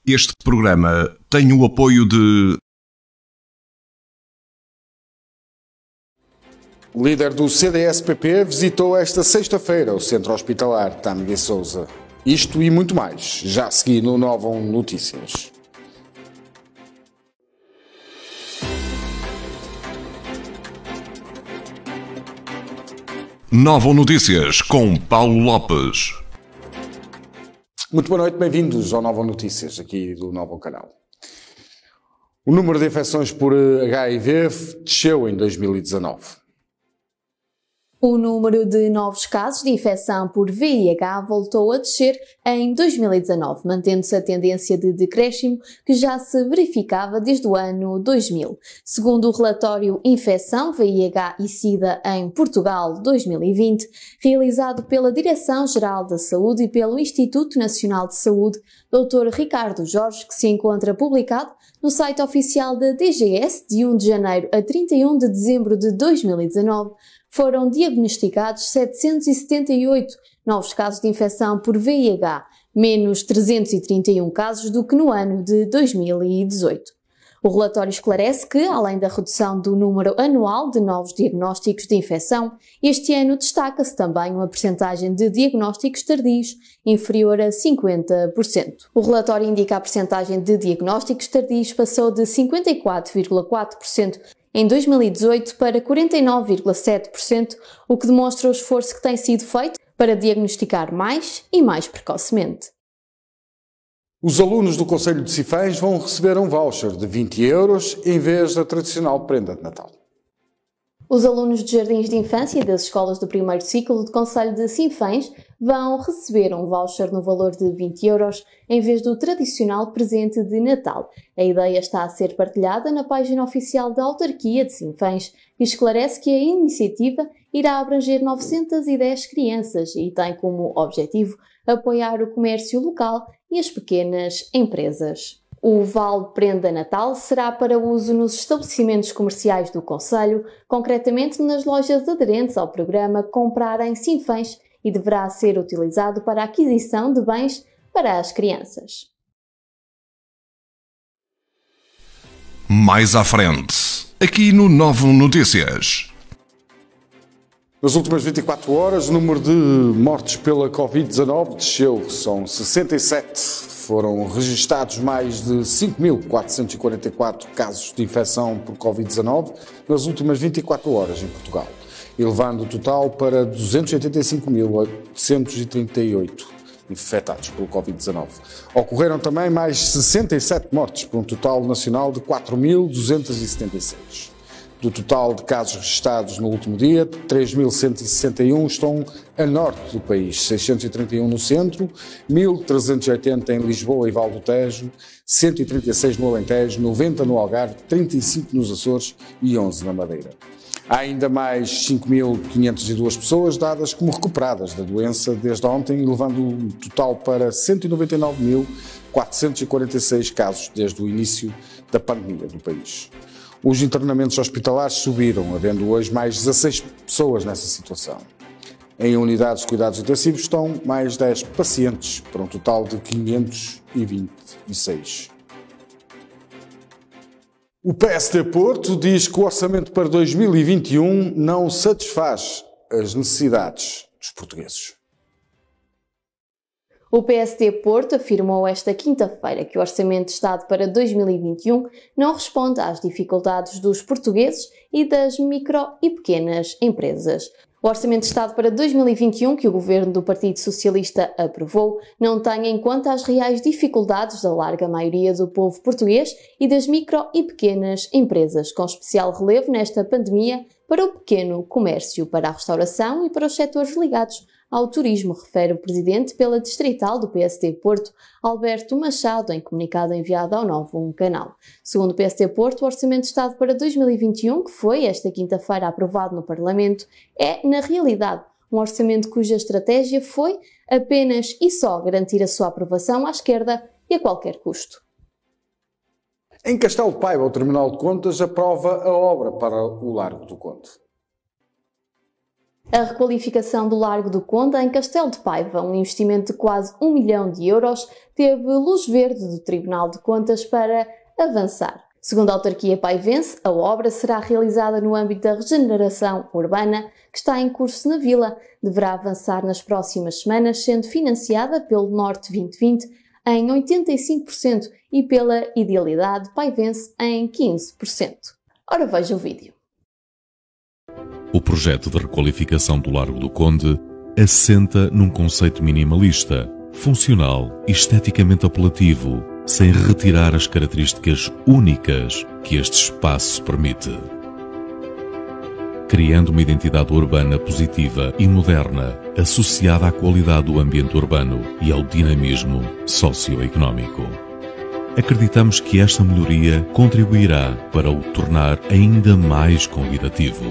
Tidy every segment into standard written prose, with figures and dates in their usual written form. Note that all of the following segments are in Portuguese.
Este programa tem o apoio de... O líder do CDS-PP visitou esta sexta-feira o Centro Hospitalar Tâmega de Sousa. Isto e muito mais, já a seguir no Novo Notícias. Novo Notícias, com Paulo Lopes. Muito boa noite, bem-vindos ao Novo Notícias, aqui do novo canal. O número de infecções por HIV desceu em 2019. O número de novos casos de infecção por VIH voltou a descer em 2019, mantendo-se a tendência de decréscimo que já se verificava desde o ano 2000. Segundo o relatório Infecção, VIH e SIDA em Portugal 2020, realizado pela Direção-Geral da Saúde e pelo Instituto Nacional de Saúde, Dr. Ricardo Jorge, que se encontra publicado no site oficial da DGS de 1 de janeiro a 31 de dezembro de 2019, foram diagnosticados 778 novos casos de infecção por VIH, menos 331 casos do que no ano de 2018. O relatório esclarece que, além da redução do número anual de novos diagnósticos de infecção, este ano destaca-se também uma percentagem de diagnósticos tardios inferior a 50%. O relatório indica a percentagem de diagnósticos tardios passou de 54,4% em 2018 para 49,7%, o que demonstra o esforço que tem sido feito para diagnosticar mais e mais precocemente. Os alunos do Concelho de Sinfãs vão receber um voucher de 20 euros em vez da tradicional prenda de Natal. Os alunos de jardins de infância e das escolas do primeiro ciclo do Concelho de Sinfãs vão receber um voucher no valor de 20 euros em vez do tradicional presente de Natal. A ideia está a ser partilhada na página oficial da autarquia de Sinfãs, que esclarece que a iniciativa irá abranger 910 crianças e tem como objetivo apoiar o comércio local e as pequenas empresas. O Vale Prenda Natal será para uso nos estabelecimentos comerciais do concelho, concretamente nas lojas aderentes ao programa Comprar em Sinfãs, e deverá ser utilizado para a aquisição de bens para as crianças. Mais à frente, aqui no Novo Notícias. Nas últimas 24 horas, o número de mortes pela Covid-19 desceu, são 67. Foram registados mais de 5.444 casos de infecção por Covid-19 nas últimas 24 horas em Portugal, elevando o total para 285.838 infectados pelo Covid-19. Ocorreram também mais 67 mortes, por um total nacional de 4.276. Do total de casos registados no último dia, 3.161 estão a norte do país, 631 no centro, 1.380 em Lisboa e Val do Tejo, 136 no Alentejo, 90 no Algarve, 35 nos Açores e 11 na Madeira. Há ainda mais 5.502 pessoas dadas como recuperadas da doença desde ontem, levando o total para 199.446 casos desde o início da pandemia do país. Os internamentos hospitalares subiram, havendo hoje mais 16 pessoas nessa situação. Em unidades de cuidados intensivos estão mais 10 pacientes, para um total de 526. O PSD Porto diz que o orçamento para 2021 não satisfaz as necessidades dos portugueses. O PSD Porto afirmou esta quinta-feira que o Orçamento de Estado para 2021 não responde às dificuldades dos portugueses e das micro e pequenas empresas. O Orçamento de Estado para 2021, que o Governo do Partido Socialista aprovou, não tem em conta as reais dificuldades da larga maioria do povo português e das micro e pequenas empresas, com especial relevo nesta pandemia para o pequeno comércio, para a restauração e para os setores ligados ao turismo, refere o presidente pela distrital do PSD Porto, Alberto Machado, em comunicado enviado ao Novo Canal. Segundo o PSD Porto, o Orçamento de Estado para 2021, que foi esta quinta-feira aprovado no Parlamento, é, na realidade, um orçamento cuja estratégia foi apenas e só garantir a sua aprovação à esquerda e a qualquer custo. Em Castelo de Paiva, o Tribunal de Contas aprova a obra para o Largo do Conde. A requalificação do Largo do Conde em Castelo de Paiva, um investimento de quase 1 milhão de euros, teve luz verde do Tribunal de Contas para avançar. Segundo a autarquia paivense, a obra será realizada no âmbito da regeneração urbana que está em curso na vila. Deverá avançar nas próximas semanas, sendo financiada pelo Norte 2020 em 85% e pela Idealidade Paivense em 15%. Ora, veja o vídeo. O projeto de requalificação do Largo do Conde assenta num conceito minimalista, funcional e esteticamente apelativo, sem retirar as características únicas que este espaço permite. Criando uma identidade urbana positiva e moderna, associada à qualidade do ambiente urbano e ao dinamismo socioeconómico. Acreditamos que esta melhoria contribuirá para o tornar ainda mais convidativo.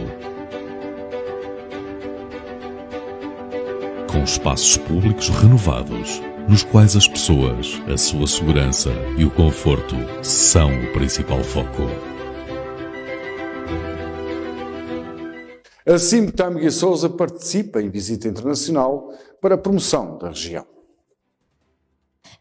Com espaços públicos renovados, nos quais as pessoas, a sua segurança e o conforto são o principal foco. A CIM Tâmega e Sousa participa em visita internacional para a promoção da região.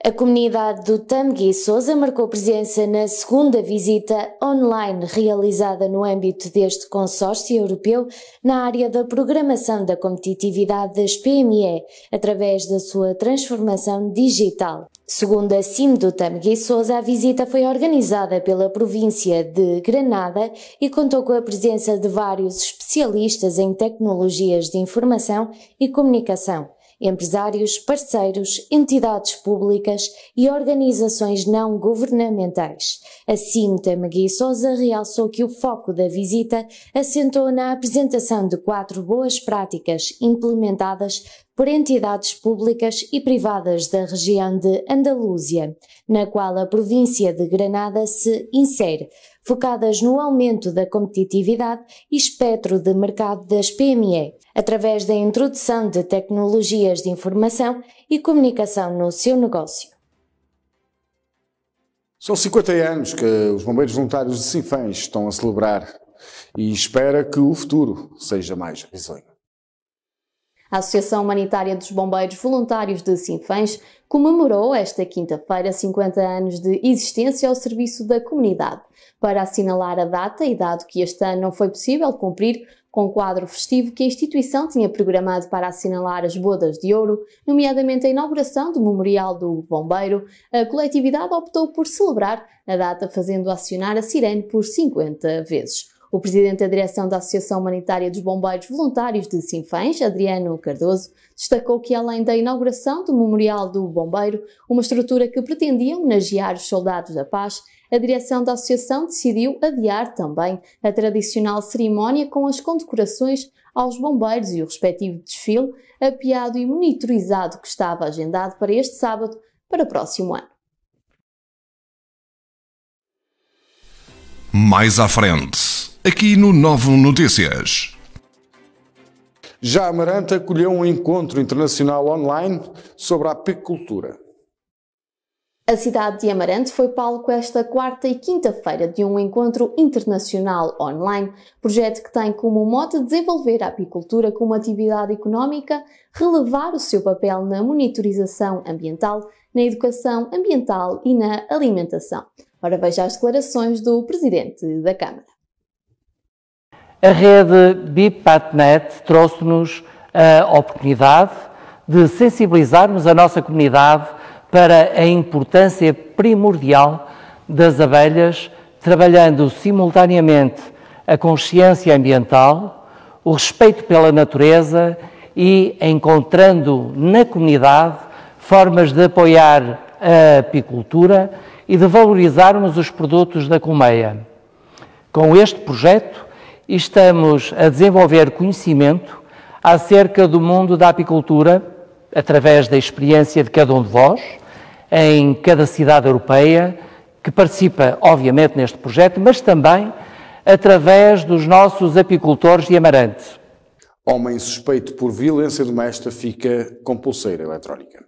A comunidade do Tâmega e Sousa marcou presença na segunda visita online realizada no âmbito deste consórcio europeu na área da programação da competitividade das PME, através da sua transformação digital. Segundo a CIM do Tâmega e Sousa, a visita foi organizada pela província de Granada e contou com a presença de vários especialistas em tecnologias de informação e comunicação, empresários, parceiros, entidades públicas e organizações não governamentais. A CIM Tâmega e Sousa realçou que o foco da visita assentou na apresentação de 4 boas práticas implementadas por entidades públicas e privadas da região de Andalúzia, na qual a província de Granada se insere, focadas no aumento da competitividade e espectro de mercado das PME, através da introdução de tecnologias de informação e comunicação no seu negócio. São 50 anos que os bombeiros voluntários de Sinfãs estão a celebrar e espera que o futuro seja mais risonho. A Associação Humanitária dos Bombeiros Voluntários de Sinfãs comemorou esta quinta-feira 50 anos de existência ao serviço da comunidade. Para assinalar a data e dado que este ano não foi possível cumprir com o quadro festivo que a instituição tinha programado para assinalar as bodas de ouro, nomeadamente a inauguração do Memorial do Bombeiro, a coletividade optou por celebrar a data fazendo acionar a sirene por 50 vezes. O presidente da direção da Associação Humanitária dos Bombeiros Voluntários de Sinfãs, Adriano Cardoso, destacou que além da inauguração do Memorial do Bombeiro, uma estrutura que pretendia homenagear os soldados da paz, a direção da associação decidiu adiar também a tradicional cerimónia com as condecorações aos bombeiros e o respectivo desfile, apiado e monitorizado que estava agendado para este sábado para o próximo ano. Mais à frente, aqui no Novo Notícias. Já Amarante acolheu um encontro internacional online sobre a apicultura. A cidade de Amarante foi palco esta quarta e quinta-feira de um encontro internacional online, projeto que tem como mote desenvolver a apicultura como atividade económica, relevar o seu papel na monitorização ambiental, na educação ambiental e na alimentação. Ora, veja as declarações do Presidente da Câmara. A rede BIPATNet trouxe-nos a oportunidade de sensibilizarmos a nossa comunidade para a importância primordial das abelhas, trabalhando simultaneamente a consciência ambiental, o respeito pela natureza e encontrando na comunidade formas de apoiar a apicultura e de valorizarmos os produtos da colmeia. Com este projeto, estamos a desenvolver conhecimento acerca do mundo da apicultura, através da experiência de cada um de vós, em cada cidade europeia, que participa, obviamente, neste projeto, mas também através dos nossos apicultores de Amarante. Homem suspeito por violência doméstica fica com pulseira eletrónica.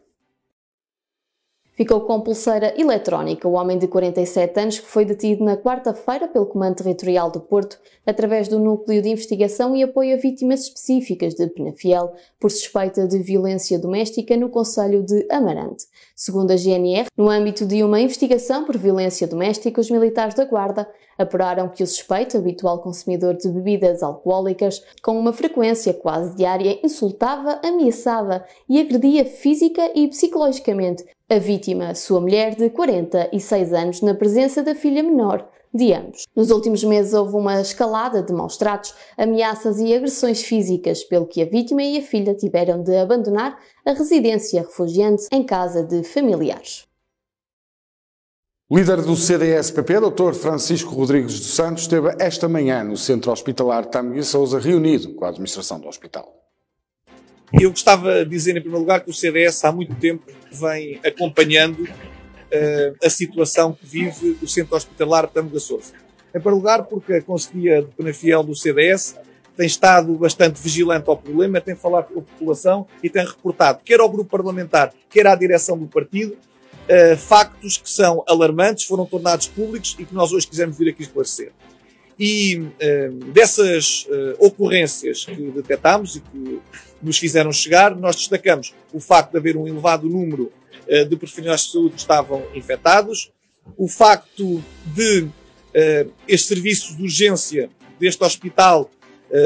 Ficou com pulseira eletrónica o homem de 47 anos que foi detido na quarta-feira pelo Comando Territorial do Porto através do Núcleo de Investigação e Apoio a Vítimas Específicas de Penafiel por suspeita de violência doméstica no concelho de Amarante. Segundo a GNR, no âmbito de uma investigação por violência doméstica, os militares da Guarda apuraram que o suspeito, habitual consumidor de bebidas alcoólicas, com uma frequência quase diária, insultava, ameaçava e agredia física e psicologicamente a vítima, sua mulher de 46 anos, na presença da filha menor de ambos. Nos últimos meses houve uma escalada de maus tratos, ameaças e agressões físicas, pelo que a vítima e a filha tiveram de abandonar a residência refugiante em casa de familiares. O líder do CDS-PP, Dr. Francisco Rodrigues dos Santos, esteve esta manhã no Centro Hospitalar Tâmega e Sousa reunido com a administração do hospital. Eu gostava de dizer, em primeiro lugar, que o CDS há muito tempo vem acompanhando a situação que vive o Centro Hospitalar Tâmega Sousa. Em primeiro lugar, porque a Conselhia de Penafiel do CDS tem estado bastante vigilante ao problema, tem falado com a população e tem reportado, quer ao grupo parlamentar, quer à direção do partido, factos que são alarmantes, foram tornados públicos e que nós hoje quisemos vir aqui esclarecer. E dessas ocorrências que detectámos e que nos fizeram chegar, nós destacamos o facto de haver um elevado número de profissionais de saúde que estavam infectados, o facto de este serviço de urgência deste hospital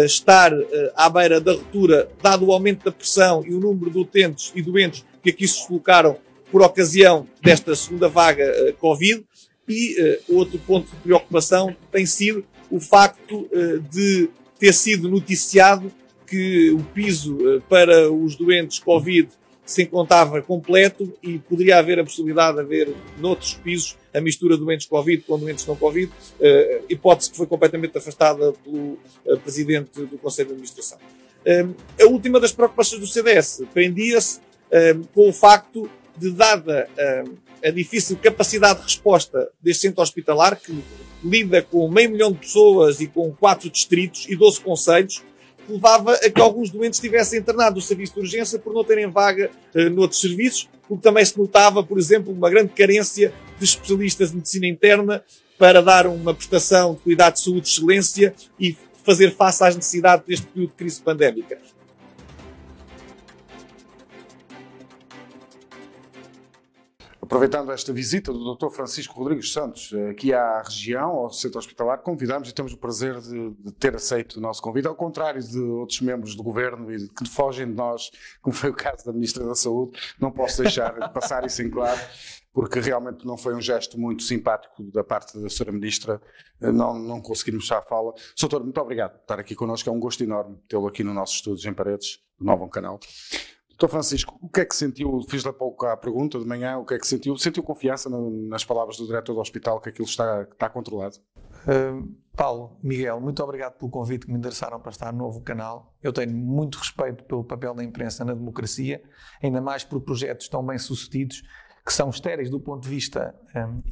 estar à beira da ruptura, dado o aumento da pressão e o número de utentes e doentes que aqui se deslocaram por ocasião desta segunda vaga Covid. E outro ponto de preocupação tem sido o facto de ter sido noticiado que o piso para os doentes Covid se encontrava completo e poderia haver a possibilidade de haver noutros pisos a mistura de doentes Covid com doentes não Covid, hipótese que foi completamente afastada pelo Presidente do Conselho de Administração. A última das preocupações do CDS prendia-se com o facto de, dada a difícil capacidade de resposta deste centro hospitalar, que lida com 500 mil de pessoas e com 4 distritos e 12 concelhos, que levava a que alguns doentes estivessem internados no serviço de urgência por não terem vaga noutros serviços, o que também se notava, por exemplo, uma grande carência de especialistas de medicina interna para dar uma prestação de cuidado de saúde de excelência e fazer face às necessidades deste período de crise pandémica. Aproveitando esta visita do Dr. Francisco Rodrigues Santos aqui à região, ao centro hospitalar, convidamos e temos o prazer de ter aceito o nosso convite, ao contrário de outros membros do Governo e que fogem de nós, como foi o caso da Ministra da Saúde. Não posso deixar de passar isso em claro, porque realmente não foi um gesto muito simpático da parte da Sra. Ministra, não conseguirmos fechar a fala. Sr. Doutor, muito obrigado por estar aqui connosco, é um gosto enorme tê-lo aqui no nosso estúdio em Paredes, do Novo Canal. Dr. Francisco, o que é que sentiu? Fiz-lhe há pouco a pergunta de manhã, o que é que sentiu? Sentiu confiança nas palavras do diretor do hospital que aquilo está controlado? Paulo, Miguel, muito obrigado pelo convite que me endereçaram para estar no Novo Canal. Eu tenho muito respeito pelo papel da imprensa na democracia, ainda mais por projetos tão bem sucedidos, que são estéreis do ponto de vista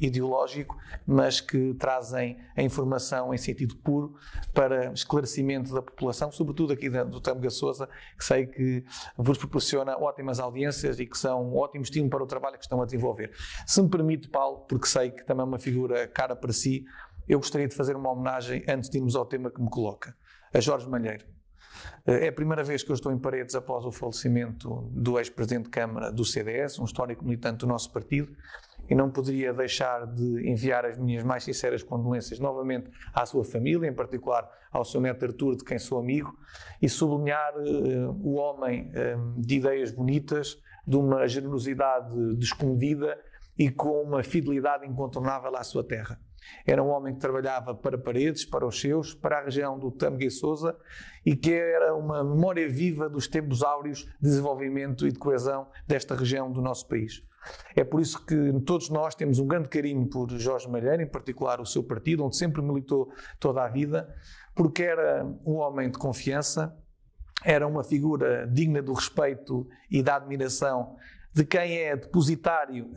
ideológico, mas que trazem a informação em sentido puro para esclarecimento da população, sobretudo aqui do Tâmega Sousa, que sei que vos proporciona ótimas audiências e que são um ótimo estímulo para o trabalho que estão a desenvolver. Se me permite, Paulo, porque sei que também é uma figura cara para si, eu gostaria de fazer uma homenagem, antes de irmos ao tema que me coloca, a Jorge Malheiro. É a primeira vez que eu estou em Paredes após o falecimento do ex-presidente de Câmara do CDS, um histórico militante do nosso partido, e não poderia deixar de enviar as minhas mais sinceras condolências novamente à sua família, em particular ao seu neto Artur, de quem sou amigo, e sublinhar o homem de ideias bonitas, de uma generosidade descomedida e com uma fidelidade incontornável à sua terra. Era um homem que trabalhava para Paredes, para os seus, para a região do Tâmega e Sousa, e que era uma memória viva dos tempos áureos de desenvolvimento e de coesão desta região do nosso país. É por isso que todos nós temos um grande carinho por Jorge Malheiro, em particular o seu partido, onde sempre militou toda a vida, porque era um homem de confiança, era uma figura digna do respeito e da admiração de quem é depositário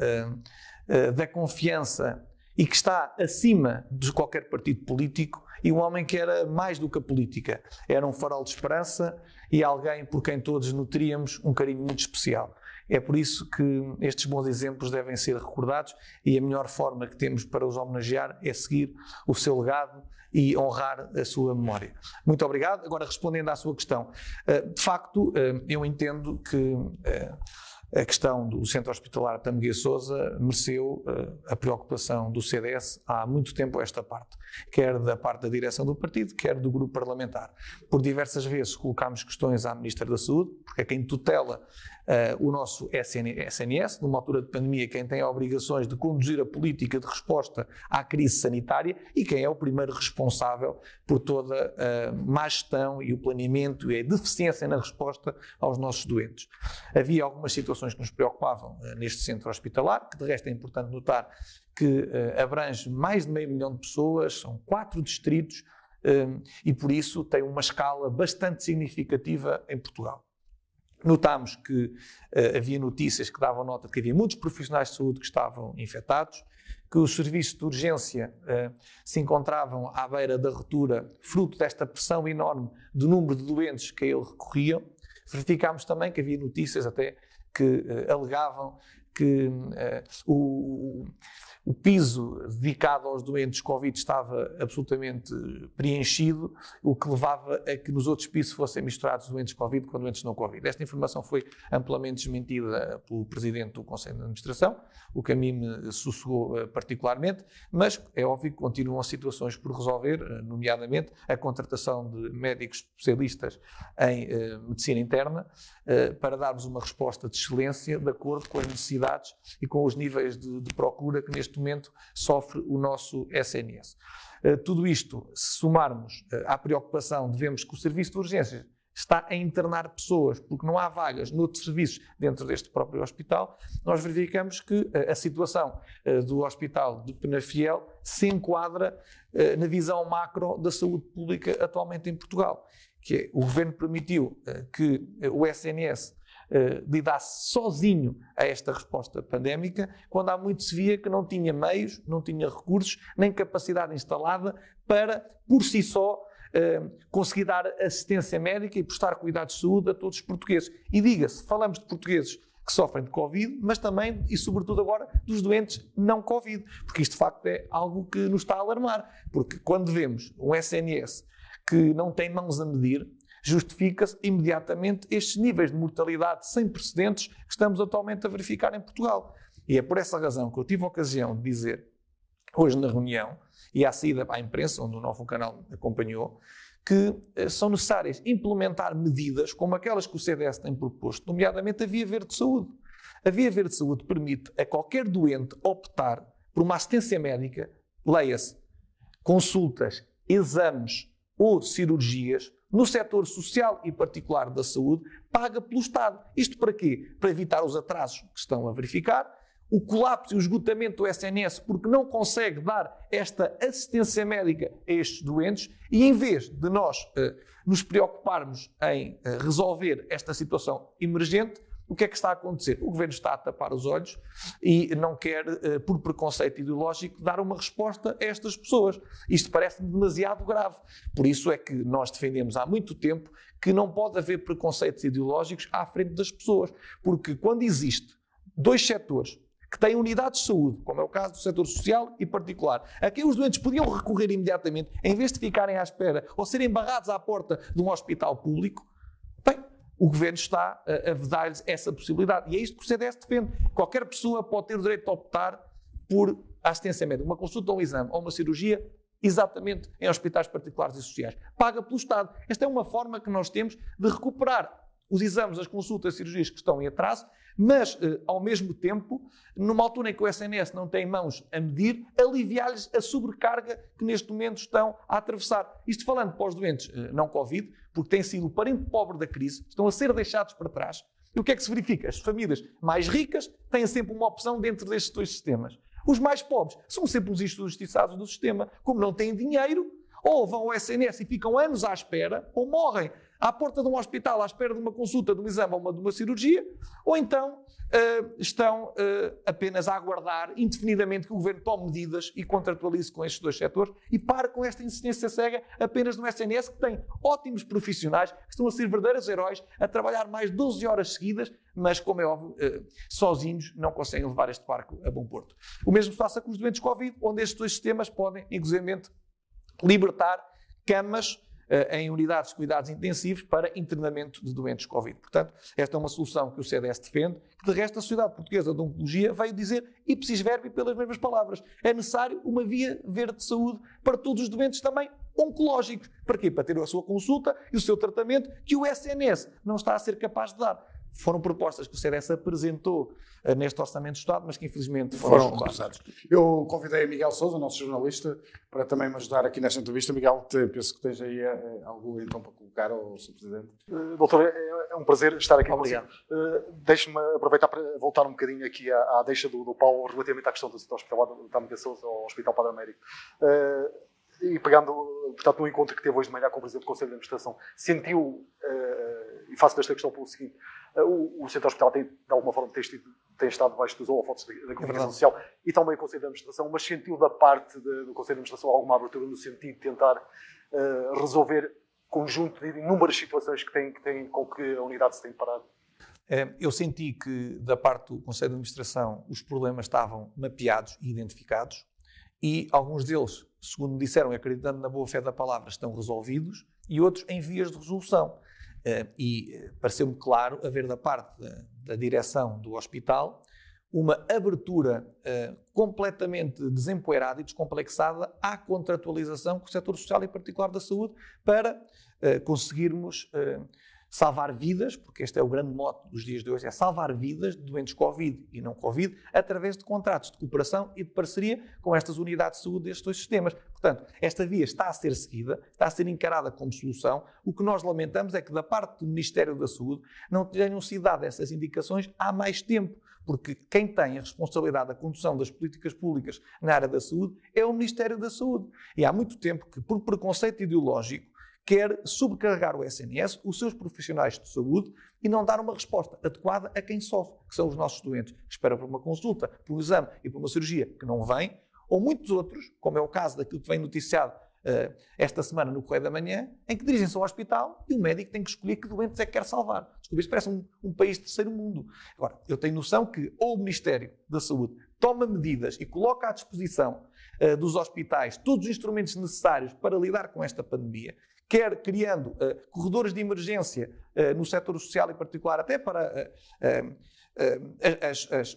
da confiança e que está acima de qualquer partido político, e um homem que era mais do que a política. Era um farol de esperança e alguém por quem todos nutríamos um carinho muito especial. É por isso que estes bons exemplos devem ser recordados e a melhor forma que temos para os homenagear é seguir o seu legado e honrar a sua memória. Muito obrigado. Agora, respondendo à sua questão, de facto, eu entendo que a questão do Centro Hospitalar Tâmega Sousa mereceu a preocupação do CDS há muito tempo esta parte, quer da parte da direção do partido, quer do grupo parlamentar. Por diversas vezes colocámos questões à Ministra da Saúde, porque é quem tutela o nosso SNS, numa altura de pandemia, quem tem obrigações de conduzir a política de resposta à crise sanitária e quem é o primeiro responsável por toda a má gestão e o planeamento e a deficiência na resposta aos nossos doentes. Havia algumas situações que nos preocupavam neste centro hospitalar, que de resto é importante notar que abrange mais de 500 mil de pessoas, são 4 distritos e por isso tem uma escala bastante significativa em Portugal. Notámos que havia notícias que davam nota de que havia muitos profissionais de saúde que estavam infectados, que os serviços de urgência se encontravam à beira da ruptura, fruto desta pressão enorme do número de doentes que a ele recorriam. Verificámos também que havia notícias até que alegavam que o piso dedicado aos doentes Covid estava absolutamente preenchido, o que levava a que nos outros pisos fossem misturados doentes Covid com doentes não Covid. Esta informação foi amplamente desmentida pelo Presidente do Conselho de Administração, o que a mim me sossegou particularmente, mas é óbvio que continuam situações por resolver, nomeadamente a contratação de médicos especialistas em medicina interna, para darmos uma resposta de excelência de acordo com as necessidades e com os níveis de procura que neste momento sofre o nosso SNS. Tudo isto, se somarmos à preocupação de vermos que o serviço de urgências está a internar pessoas porque não há vagas noutros serviços dentro deste próprio hospital, nós verificamos que a situação do hospital de Penafiel se enquadra na visão macro da saúde pública atualmente em Portugal, que é, o Governo permitiu que o SNS lidasse sozinho a esta resposta pandémica, quando há muito se via que não tinha meios, não tinha recursos, nem capacidade instalada para, por si só, conseguir dar assistência médica e prestar cuidados de saúde a todos os portugueses. E diga-se, falamos de portugueses que sofrem de Covid, mas também e sobretudo agora dos doentes não Covid, porque isto de facto é algo que nos está a alarmar, porque quando vemos um SNS que não tem mãos a medir, justifica-se imediatamente estes níveis de mortalidade sem precedentes que estamos atualmente a verificar em Portugal. E é por essa razão que eu tive a ocasião de dizer, hoje na reunião, e à saída à imprensa, onde o Novo Canal acompanhou, que são necessárias implementar medidas como aquelas que o CDS tem proposto, nomeadamente a Via Verde de Saúde. A Via Verde de Saúde permite a qualquer doente optar por uma assistência médica, leia-se, consultas, exames ou cirurgias, no setor social e particular da saúde, paga pelo Estado. Isto para quê? Para evitar os atrasos que estão a verificar, o colapso e o esgotamento do SNS, porque não consegue dar esta assistência médica a estes doentes, e em vez de nós nos preocuparmos em resolver esta situação emergente, o que é que está a acontecer? O Governo está a tapar os olhos e não quer, por preconceito ideológico, dar uma resposta a estas pessoas. Isto parece-me demasiado grave. Por isso é que nós defendemos há muito tempo que não pode haver preconceitos ideológicos à frente das pessoas. Porque quando existe 2 setores que têm unidades de saúde, como é o caso do setor social e particular, a quem os doentes podiam recorrer imediatamente, em vez de ficarem à espera ou serem barrados à porta de um hospital público, bem, o Governo está a vedar-lhes essa possibilidade. E é isto que o CDS defende. Qualquer pessoa pode ter o direito de optar por assistência médica, uma consulta, um exame ou uma cirurgia, exatamente em hospitais particulares e sociais. Paga pelo Estado. Esta é uma forma que nós temos de recuperar os exames, as consultas, as cirurgias que estão em atraso, mas, ao mesmo tempo, numa altura em que o SNS não tem mãos a medir, aliviar-lhes a sobrecarga que neste momento estão a atravessar. Isto falando para os doentes não Covid, porque têm sido o parente pobre da crise, estão a ser deixados para trás. E o que é que se verifica? As famílias mais ricas têm sempre uma opção dentro destes 2 sistemas. Os mais pobres são sempre os injustiçados do sistema. Como não têm dinheiro, ou vão ao SNS e ficam anos à espera, ou morrem à porta de um hospital à espera de uma consulta, de um exame ou de uma cirurgia, ou então estão apenas a aguardar indefinidamente que o Governo tome medidas e contratualize com estes dois setores e pare com esta insistência cega apenas no SNS, que tem ótimos profissionais, que estão a ser verdadeiros heróis, a trabalhar mais de 12 horas seguidas, mas, como é óbvio, sozinhos não conseguem levar este barco a bom porto. O mesmo se passa com os doentes Covid, onde estes dois sistemas podem, inclusivamente, libertar camas em unidades de cuidados intensivos para internamento de doentes Covid. Portanto, esta é uma solução que o CDS defende, que de resto a Sociedade Portuguesa de Oncologia veio dizer, ipsis verbi, pelas mesmas palavras, é necessário uma via verde de saúde para todos os doentes também oncológicos. Para quê? Para ter a sua consulta e o seu tratamento que o SNS não está a ser capaz de dar. Foram propostas que o CDS apresentou neste Orçamento de Estado, mas que infelizmente foram recusadas. Eu convidei a Miguel Sousa, nosso jornalista, para também me ajudar aqui nesta entrevista. Miguel, penso que tens aí algo então para colocar ao Sr. Presidente. Doutor, é um prazer estar aqui. Obrigado. Deixe-me aproveitar para voltar um bocadinho aqui à deixa do Paulo relativamente à questão do setor hospitalar da Miguel Sousa ao Hospital Padre Américo. E pegando, portanto, no encontro que teve hoje de manhã com o Presidente do Conselho de Administração, sentiu, e faço desta questão pelo seguinte, o Centro Hospitalar tem, de alguma forma, tem estado debaixo dos holofotes da comunicação social e também o Conselho de Administração, mas sentiu da parte do Conselho de Administração alguma abertura no sentido de tentar resolver conjunto de inúmeras situações que têm com que a unidade se tem parado? Eu senti que, da parte do Conselho de Administração, os problemas estavam mapeados e identificados e alguns deles, segundo me disseram, acreditando na boa fé da palavra, estão resolvidos e outros em vias de resolução. E pareceu-me claro haver da parte da direção do hospital uma abertura completamente desempoeirada e descomplexada à contratualização com o setor social e particular da saúde para conseguirmos salvar vidas, porque este é o grande mote dos dias de hoje, é salvar vidas de doentes Covid e não Covid, através de contratos de cooperação e de parceria com estas unidades de saúde destes dois sistemas. Portanto, esta via está a ser seguida, está a ser encarada como solução. O que nós lamentamos é que da parte do Ministério da Saúde não tenham sido dadas essas indicações há mais tempo, porque quem tem a responsabilidade da condução das políticas públicas na área da saúde é o Ministério da Saúde. E há muito tempo que, por preconceito ideológico, quer sobrecarregar o SNS, os seus profissionais de saúde, e não dar uma resposta adequada a quem sofre, que são os nossos doentes, que esperam por uma consulta, por um exame e por uma cirurgia que não vem, ou muitos outros, como é o caso daquilo que vem noticiado esta semana no Correio da Manhã, em que dirigem-se ao hospital e o médico tem que escolher que doentes é que quer salvar. Desculpe, isto parece um país de terceiro mundo. Agora, eu tenho noção que ou o Ministério da Saúde toma medidas e coloca à disposição dos hospitais todos os instrumentos necessários para lidar com esta pandemia, quer criando corredores de emergência no setor social em particular, até para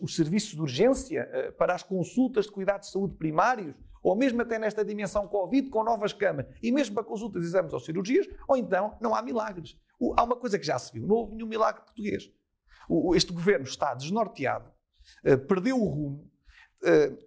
os serviços de urgência, para as consultas de cuidados de saúde primários, ou mesmo até nesta dimensão Covid, com novas camas, e mesmo para consultas, exames ou cirurgias, ou então não há milagres. Há uma coisa que já se viu, não houve nenhum milagre português. Este governo está desnorteado, perdeu o rumo,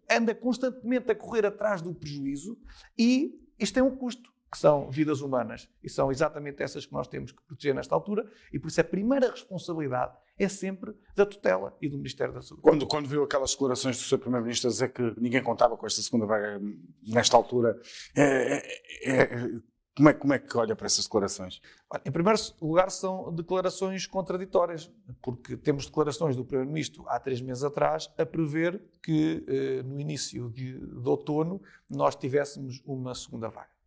anda constantemente a correr atrás do prejuízo e isto tem um custo, que são vidas humanas. E são exatamente essas que nós temos que proteger nesta altura e por isso a primeira responsabilidade é sempre da tutela e do Ministério da Saúde. Quando viu aquelas declarações do Sr. Primeiro-Ministro a dizer que ninguém contava com esta segunda vaga nesta altura, como é que olha para essas declarações? Em primeiro lugar, são declarações contraditórias, porque temos declarações do Primeiro-Ministro há 3 meses atrás a prever que no início de outono nós tivéssemos uma segunda vaga.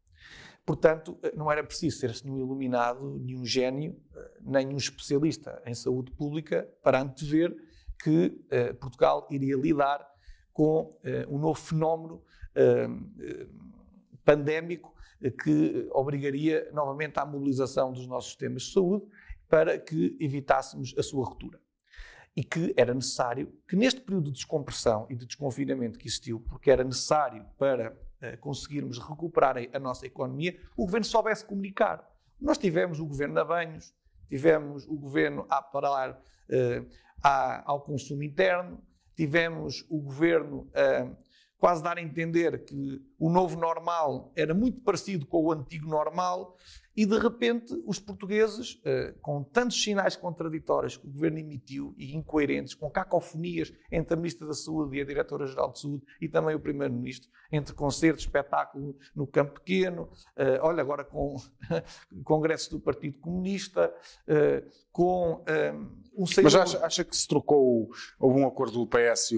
Portanto, não era preciso ser nenhum iluminado, nenhum gênio, nem um especialista em saúde pública para antever que Portugal iria lidar com um novo fenómeno pandémico que obrigaria novamente à mobilização dos nossos sistemas de saúde para que evitássemos a sua ruptura. E que era necessário que neste período de descompressão e de desconfinamento que existiu, porque era necessário para conseguirmos recuperar a nossa economia, o Governo soubesse comunicar. Nós tivemos o Governo a banhos, tivemos o Governo a parar ao consumo interno, tivemos o Governo a quase dar a entender que o novo normal era muito parecido com o antigo normal e, de repente, os portugueses, com tantos sinais contraditórios que o governo emitiu e incoerentes, com cacofonias entre a Ministra da Saúde e a Diretora-Geral de Saúde e também o Primeiro-Ministro, entre concerto, espetáculo no Campo Pequeno, olha, agora com congressos do Partido Comunista, com um... Mas acha que se trocou, houve um acordo do PS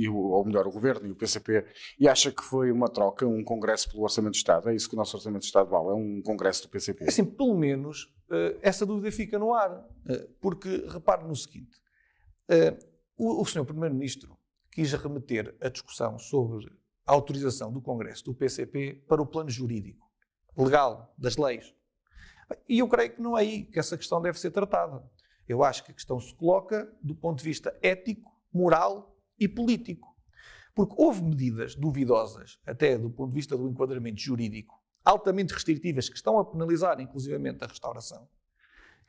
ou melhor, o Governo e o PCP, e acha que foi uma troca, um congresso pelo Orçamento de Estado? É isso que o nosso Orçamento de Estado vale? É um congresso do PCP? Assim, pelo menos, essa dúvida fica no ar, porque repare no seguinte, o Sr. Primeiro-Ministro quis remeter a discussão sobre a autorização do Congresso do PCP para o plano jurídico, legal, das leis. E eu creio que não é aí que essa questão deve ser tratada. Eu acho que a questão se coloca do ponto de vista ético, moral e político. Porque houve medidas duvidosas, até do ponto de vista do enquadramento jurídico, altamente restritivas, que estão a penalizar inclusivamente a restauração,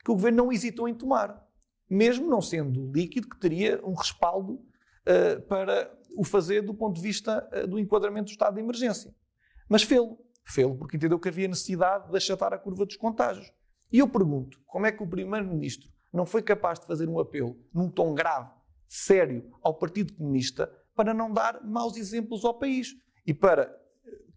que o Governo não hesitou em tomar, mesmo não sendo líquido, que teria um respaldo para o fazer do ponto de vista do enquadramento do estado de emergência. Mas fê-lo porque entendeu que havia necessidade de achatar a curva dos contágios. E eu pergunto, como é que o Primeiro-Ministro não foi capaz de fazer um apelo num tom grave, sério, ao Partido Comunista, para não dar maus exemplos ao país e para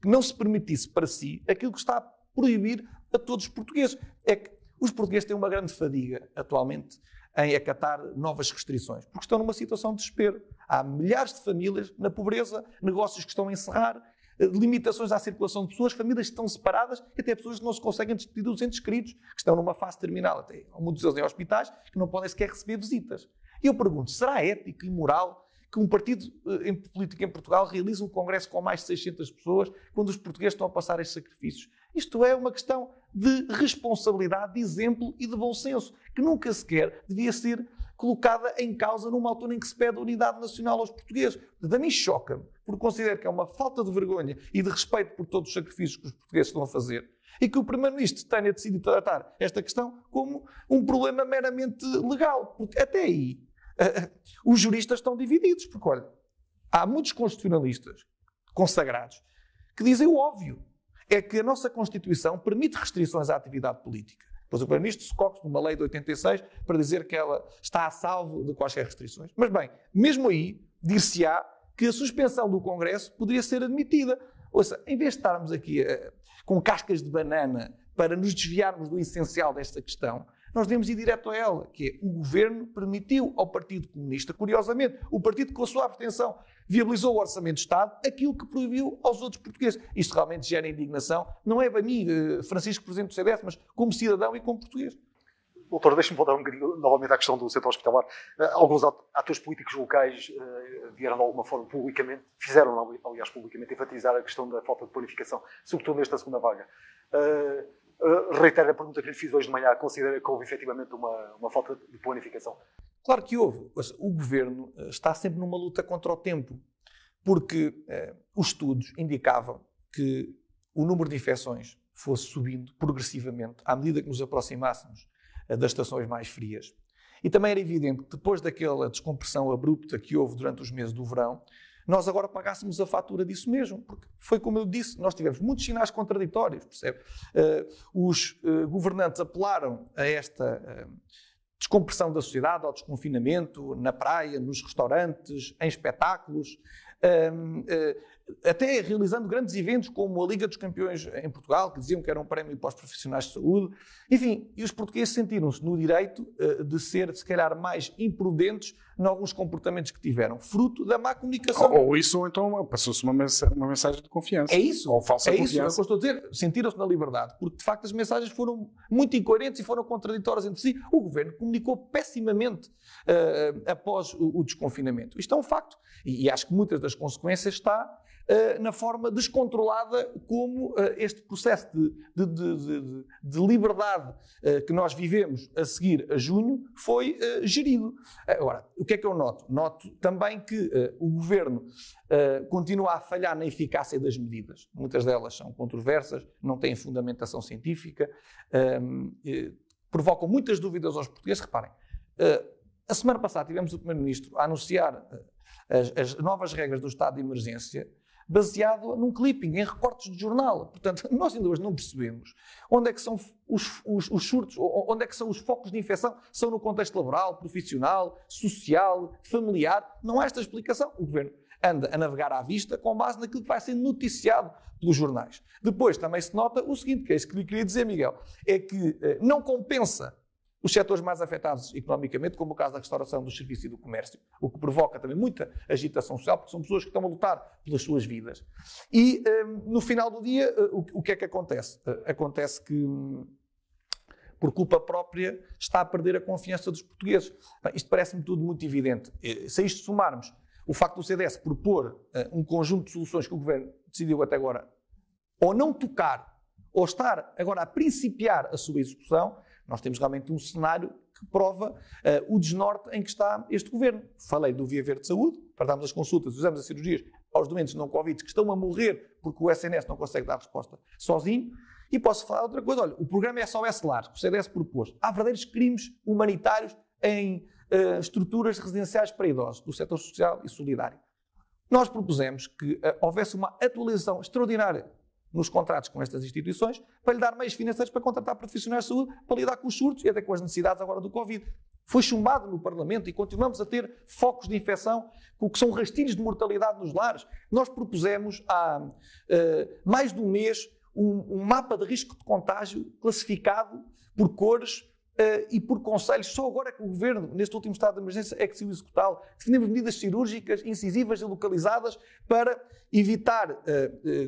que não se permitisse para si aquilo que está a proibir a todos os portugueses. É que os portugueses têm uma grande fadiga atualmente em acatar novas restrições, porque estão numa situação de desespero. Há milhares de famílias na pobreza, negócios que estão a encerrar, limitações à circulação de pessoas, famílias que estão separadas e até pessoas que não se conseguem despedir dos entes queridos, que estão numa fase terminal, até muitos deles em hospitais, que não podem sequer receber visitas. E eu pergunto, será ético e moral que um partido político em Portugal realize um congresso com mais de 600 pessoas quando os portugueses estão a passar estes sacrifícios? Isto é uma questão de responsabilidade, de exemplo e de bom senso, que nunca sequer devia ser colocada em causa numa altura em que se pede a unidade nacional aos portugueses. A mim choca-me, porque considero que é uma falta de vergonha e de respeito por todos os sacrifícios que os portugueses estão a fazer, e que o Primeiro-Ministro tenha decidido tratar esta questão como um problema meramente legal, porque até aí os juristas estão divididos, porque, olha, há muitos constitucionalistas consagrados que dizem o óbvio, é que a nossa Constituição permite restrições à atividade política. Depois o Primeiro-Ministro se coloca numa lei de 86 para dizer que ela está a salvo de quaisquer restrições. Mas bem, mesmo aí, dir-se-á que a suspensão do Congresso poderia ser admitida. Ouça, em vez de estarmos aqui com cascas de banana para nos desviarmos do essencial desta questão, nós devemos ir direto a ela, que é o Governo permitiu ao Partido Comunista, curiosamente, o partido que com a sua abstenção viabilizou o Orçamento de Estado, aquilo que proibiu aos outros portugueses. Isto realmente gera indignação, não é para mim, Francisco, Presidente do CDS, mas como cidadão e como português. Doutor, deixe-me voltar um bocadinho novamente à questão do setor hospitalar. Alguns atores políticos locais vieram de alguma forma publicamente, fizeram, aliás, publicamente, enfatizar a questão da falta de planificação, sobretudo nesta segunda vaga. Reitero a pergunta que lhe fiz hoje de manhã, considera que houve efetivamente uma falta de planificação? Claro que houve. O Governo está sempre numa luta contra o tempo, porque os estudos indicavam que o número de infecções fosse subindo progressivamente à medida que nos aproximássemos das estações mais frias. E também era evidente que depois daquela descompressão abrupta que houve durante os meses do verão, nós agora pagássemos a fatura disso mesmo, porque foi como eu disse, nós tivemos muitos sinais contraditórios, percebe? Os governantes apelaram a esta descompressão da sociedade, ao desconfinamento, na praia, nos restaurantes, em espetáculos, até realizando grandes eventos como a Liga dos Campeões em Portugal, que diziam que era um prémio para os profissionais de saúde. Enfim, e os portugueses sentiram-se no direito de ser, se calhar, mais imprudentes em alguns comportamentos que tiveram, fruto da má comunicação. Ou isso, ou então passou-se uma mensagem de confiança. É isso. Ou falsa confiança. É isso que eu estou a dizer. Sentiram-se na liberdade, porque, de facto, as mensagens foram muito incoerentes e foram contraditórias entre si. O Governo comunicou pessimamente após o desconfinamento. Isto é um facto. E acho que muitas das consequências está na forma descontrolada como este processo de liberdade que nós vivemos a seguir a junho foi gerido. Agora, o que é que eu noto? Noto também que o Governo continua a falhar na eficácia das medidas. Muitas delas são controversas, não têm fundamentação científica, provocam muitas dúvidas aos portugueses. Reparem, a semana passada tivemos o Primeiro-Ministro a anunciar as novas regras do estado de emergência baseado num clipping, em recortes de jornal. Portanto, nós ainda hoje não percebemos onde é que são os surtos, onde é que são os focos de infecção. São no contexto laboral, profissional, social, familiar. Não há esta explicação. O Governo anda a navegar à vista com base naquilo que vai ser noticiado pelos jornais. Depois também se nota o seguinte, que é isso que lhe queria dizer, Miguel, é que não compensa os setores mais afetados economicamente, como o caso da restauração, do serviço e do comércio, o que provoca também muita agitação social, porque são pessoas que estão a lutar pelas suas vidas. E, no final do dia, o que é que acontece? Acontece que, por culpa própria, está a perder a confiança dos portugueses. Bem, isto parece-me tudo muito evidente. Se a isto somarmos o facto do CDS propor um conjunto de soluções que o Governo decidiu até agora ou não tocar, ou estar agora a principiar a sua execução, nós temos realmente um cenário que prova o desnorte em que está este Governo. Falei do Via Verde de Saúde, para darmos as consultas, os exames e cirurgias aos doentes não Covid que estão a morrer porque o SNS não consegue dar resposta sozinho. E posso falar outra coisa. Olha, o programa SOS Lar, que o CDS propôs, há verdadeiros crimes humanitários em estruturas residenciais para idosos, do setor social e solidário. Nós propusemos que houvesse uma atualização extraordinária nos contratos com estas instituições, para lhe dar meios financeiros para contratar profissionais de saúde, para lidar com os surtos e até com as necessidades agora do Covid. Foi chumbado no Parlamento e continuamos a ter focos de infecção, o que são rastilhos de mortalidade nos lares. Nós propusemos há mais de um mês um mapa de risco de contágio classificado por cores e por conselhos. Só agora é que o Governo, neste último estado de emergência, é que se executá-lo. Defendemos medidas cirúrgicas, incisivas e localizadas para evitar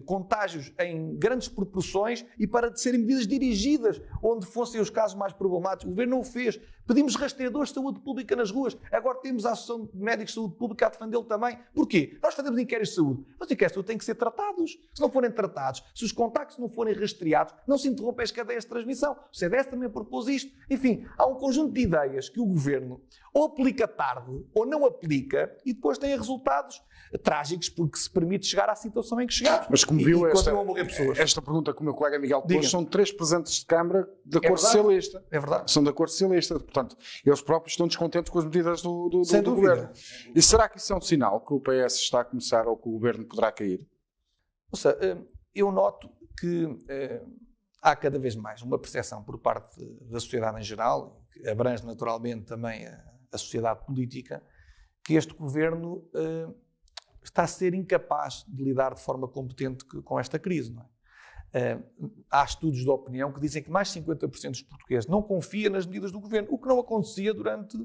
contágios em grandes proporções e para serem medidas dirigidas onde fossem os casos mais problemáticos. O Governo não o fez. Pedimos rastreadores de saúde pública nas ruas. Agora temos a Associação de Médicos de Saúde Pública a defendê-lo também. Porquê? Nós fazemos inquéritos de saúde. Mas os inquéritos de saúde têm que ser tratados. Se não forem tratados, se os contactos não forem rastreados, não se interrompem as cadeias de transmissão. O CDS também propôs isto. Enfim, há um conjunto de ideias que o Governo ou aplica tarde ou não aplica e depois tem resultados trágicos porque se permite chegar à situação em que chegamos. Mas como viu esta pergunta que o meu colega Miguel pôs, são 3 presidentes de Câmara da cor verdade, socialista. É verdade. São da cor socialista. Portanto, eles próprios estão descontentes com as medidas do Sem dúvida. Governo. E será que isso é um sinal que o PS está a começar ou que o Governo poderá cair? Ou seja, eu noto que há cada vez mais uma percepção por parte da sociedade em geral, que abrange naturalmente também a sociedade política, que este Governo está a ser incapaz de lidar de forma competente com esta crise, não é? Há estudos de opinião que dizem que mais de 50% dos portugueses não confia nas medidas do Governo, o que não acontecia durante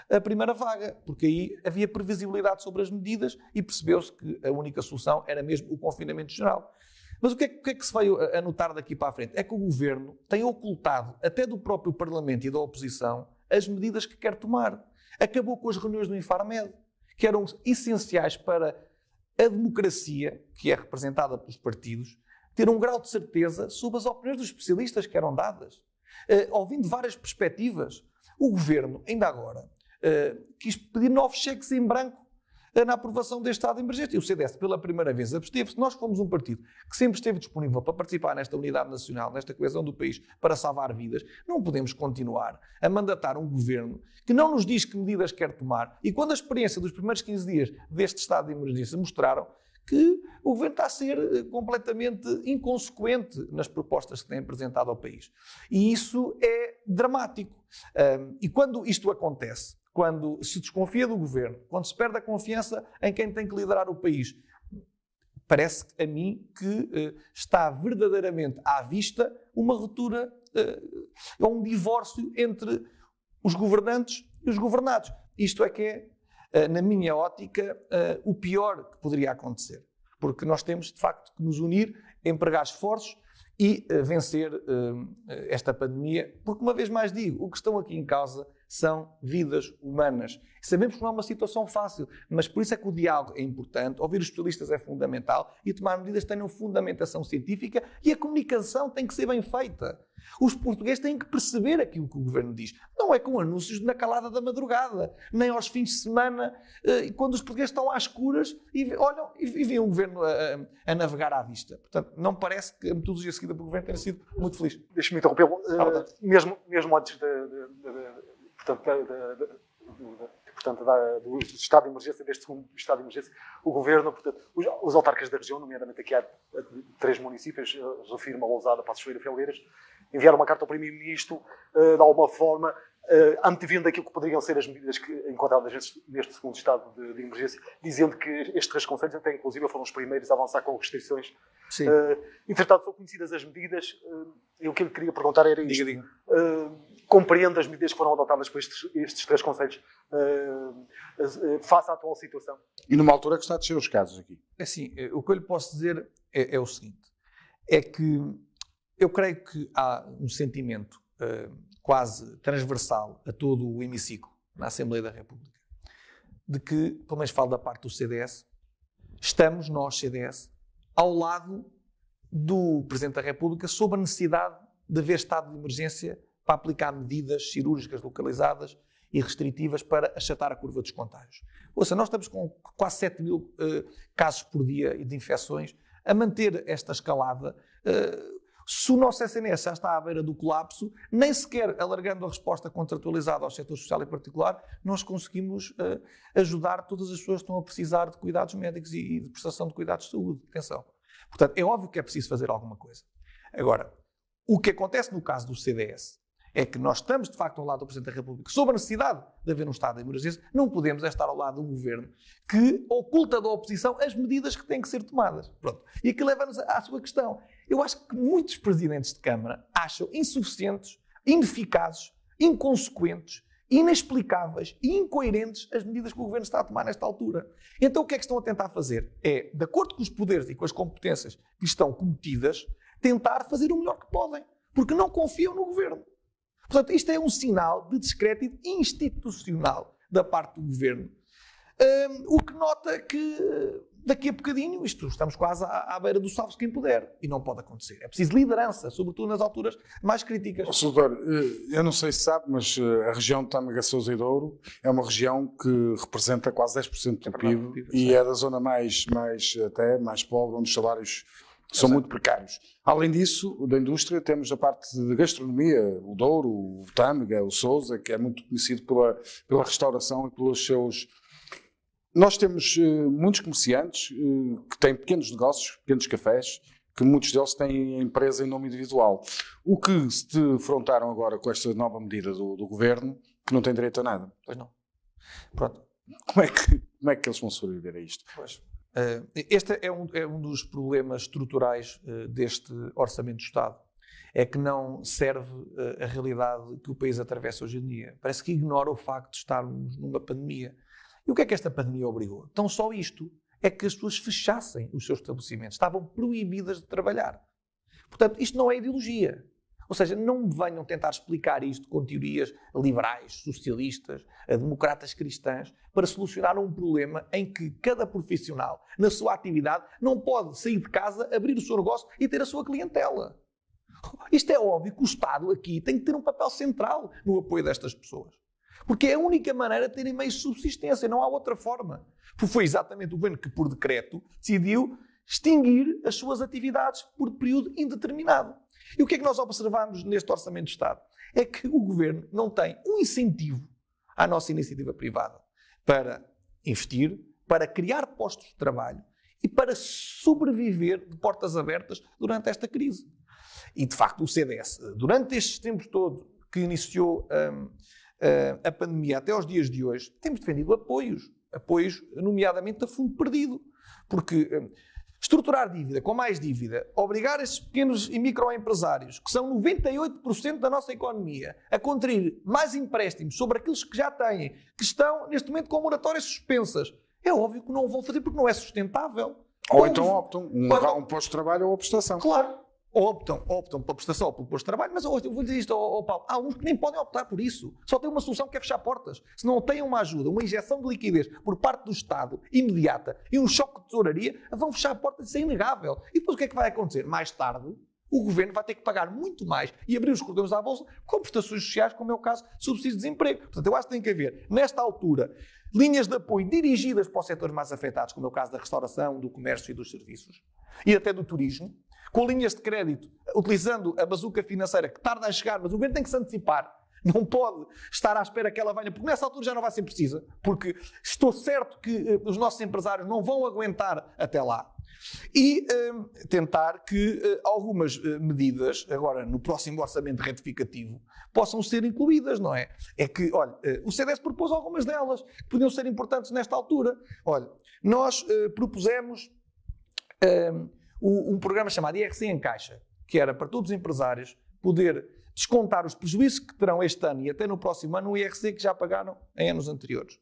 a primeira vaga, porque aí havia previsibilidade sobre as medidas e percebeu-se que a única solução era mesmo o confinamento geral. Mas o que é que se veio a notar daqui para a frente? É que o Governo tem ocultado, até do próprio Parlamento e da oposição, as medidas que quer tomar. Acabou com as reuniões do Infarmed, que eram essenciais para a democracia, que é representada pelos partidos, ter um grau de certeza sobre as opiniões dos especialistas que eram dadas, ouvindo várias perspectivas. O Governo, ainda agora, quis pedir novos cheques em branco na aprovação deste estado de emergência. E o CDS, pela primeira vez, absteve-se. Nós fomos um partido que sempre esteve disponível para participar nesta unidade nacional, nesta coesão do país, para salvar vidas. Não podemos continuar a mandatar um Governo que não nos diz que medidas quer tomar. E quando a experiência dos primeiros 15 dias deste estado de emergência mostraram que o Governo está a ser completamente inconsequente nas propostas que tem apresentado ao país. E isso é dramático. E quando isto acontece, quando se desconfia do Governo, quando se perde a confiança em quem tem que liderar o país, parece a mim que está verdadeiramente à vista uma ruptura, um divórcio entre os governantes e os governados. Isto é que é, na minha ótica, o pior que poderia acontecer. Porque nós temos, de facto, que nos unir, empregar esforços e vencer esta pandemia. Porque, uma vez mais digo, o que estão aqui em causa são vidas humanas. Sabemos que não é uma situação fácil, mas por isso é que o diálogo é importante, ouvir os especialistas é fundamental e tomar medidas que tenham fundamentação científica e a comunicação tem que ser bem feita. Os portugueses têm que perceber aquilo que o Governo diz. Não é com anúncios na calada da madrugada, nem aos fins de semana, quando os portugueses estão às escuras e olham e veem o Governo a navegar à vista. Portanto, não parece que a metodologia seguida pelo Governo tenha sido muito feliz. Deixa-me interrompê-lo. Mesmo antes portanto, do estado de emergência, deste segundo estado de emergência, o Governo, portanto, os autarcas da região, nomeadamente aqui há 3 municípios, refiro-me a Lousada, Passos Ferreira e Felgueiras, enviaram uma carta ao Primeiro-Ministro, de alguma forma, antevendo aquilo que poderiam ser as medidas enquadradas neste segundo estado de emergência, dizendo que estes 3 concelhos, até inclusive, foram os primeiros a avançar com restrições. Entretanto, são conhecidas as medidas, e o que eu lhe queria perguntar era isto. Diga. Compreende as medidas que foram adotadas por estes 3 concelhos face à atual situação? E numa altura que está a descer os casos aqui. É assim, o que eu lhe posso dizer é o seguinte, é que eu creio que há um sentimento quase transversal a todo o hemiciclo na Assembleia da República, de que, pelo menos falo da parte do CDS, estamos nós, CDS, ao lado do Presidente da República sobre a necessidade de haver estado de emergência para aplicar medidas cirúrgicas localizadas e restritivas para achatar a curva dos contágios. Ouça, nós estamos com quase 7 mil casos por dia de infecções. A manter esta escalada, se o nosso SNS já está à beira do colapso, nem sequer alargando a resposta contratualizada ao setor social em particular, nós conseguimos ajudar todas as pessoas que estão a precisar de cuidados médicos e de prestação de cuidados de saúde. Atenção. Portanto, é óbvio que é preciso fazer alguma coisa. Agora, o que acontece no caso do CDS é que nós estamos, de facto, ao lado do Presidente da República sobre a necessidade de haver um estado de emergência. Não podemos estar ao lado do Governo que oculta da oposição as medidas que têm que ser tomadas. Pronto. E aqui leva-nos à sua questão. Eu acho que muitos presidentes de Câmara acham insuficientes, ineficazes, inconsequentes, inexplicáveis e incoerentes as medidas que o Governo está a tomar nesta altura. Então o que é que estão a tentar fazer? É, de acordo com os poderes e com as competências que estão cometidas, tentar fazer o melhor que podem. Porque não confiam no Governo. Portanto, isto é um sinal de descrédito institucional da parte do Governo. O que nota que daqui a bocadinho, estamos quase à beira do salve-se quem puder. E não pode acontecer. É preciso liderança, sobretudo nas alturas mais críticas. Soutor, eu não sei se sabe, mas a região de Tâmega, Sousa e Douro é uma região que representa quase 10% do PIB e é da zona mais pobre, onde os salários são muito precários. Além disso, da indústria, temos a parte de gastronomia, o Douro, o Tâmega, o Sousa, que é muito conhecido pela restauração e pelos seus... Nós temos muitos comerciantes que têm pequenos negócios, pequenos cafés, que muitos deles têm a empresa em nome individual. O que se defrontaram agora com esta nova medida do Governo, que não tem direito a nada. Pois não. Pronto. Como é que eles vão sobreviver a isto? Pois. Este é um dos problemas estruturais deste Orçamento do Estado. É que não serve a realidade que o país atravessa hoje em dia. Parece que ignora o facto de estarmos numa pandemia. E o que é que esta pandemia obrigou? Então só isto é que as pessoas fechassem os seus estabelecimentos. Estavam proibidas de trabalhar. Portanto, isto não é ideologia. Ou seja, não me venham tentar explicar isto com teorias liberais, socialistas, democratas cristãs, para solucionar um problema em que cada profissional, na sua atividade, não pode sair de casa, abrir o seu negócio e ter a sua clientela. Isto é óbvio que o Estado aqui tem que ter um papel central no apoio destas pessoas. Porque é a única maneira de terem meios de subsistência, não há outra forma. Porque foi exatamente o governo que, por decreto, decidiu extinguir as suas atividades por período indeterminado. E o que é que nós observamos neste Orçamento de Estado? É que o Governo não tem um incentivo à nossa iniciativa privada para investir, para criar postos de trabalho e para sobreviver de portas abertas durante esta crise. E, de facto, o CDS, durante estes tempos todos que iniciou a pandemia até aos dias de hoje, temos defendido apoios, nomeadamente a fundo perdido. Porque estruturar dívida com mais dívida, obrigar esses pequenos e microempresários, que são 98% da nossa economia, a contrair mais empréstimos sobre aqueles que já têm, que estão neste momento com moratórias suspensas, é óbvio que não o vão fazer porque não é sustentável. Ou então optam um posto de trabalho ou a prestação. Claro. Optam pela prestação ou pelo posto de trabalho, mas eu vou dizer isto ao Paulo, há uns que nem podem optar por isso. Só tem uma solução que é fechar portas. Se não têm uma ajuda, uma injeção de liquidez por parte do Estado, imediata, e um choque de tesouraria, vão fechar portas, isso é inegável. E depois o que é que vai acontecer? Mais tarde, o Governo vai ter que pagar muito mais e abrir os cordões à Bolsa com prestações sociais, como é o caso de subsídio de desemprego. Portanto, eu acho que tem que haver, nesta altura, linhas de apoio dirigidas para os setores mais afetados, como é o caso da restauração, do comércio e dos serviços, e até do turismo, com linhas de crédito, utilizando a bazuca financeira que tarda a chegar, mas o Governo tem que se antecipar Não pode estar à espera que ela venha, porque nessa altura já não vai ser precisa, porque estou certo que os nossos empresários não vão aguentar até lá. E tentar que algumas medidas, agora no próximo orçamento retificativo, possam ser incluídas, não é? É que, olha, o CDS propôs algumas delas que podiam ser importantes nesta altura. Olha, nós propusemos um programa chamado IRC em Caixa, que era para todos os empresários poder descontar os prejuízos que terão este ano e até no próximo ano o IRC que já pagaram em anos anteriores.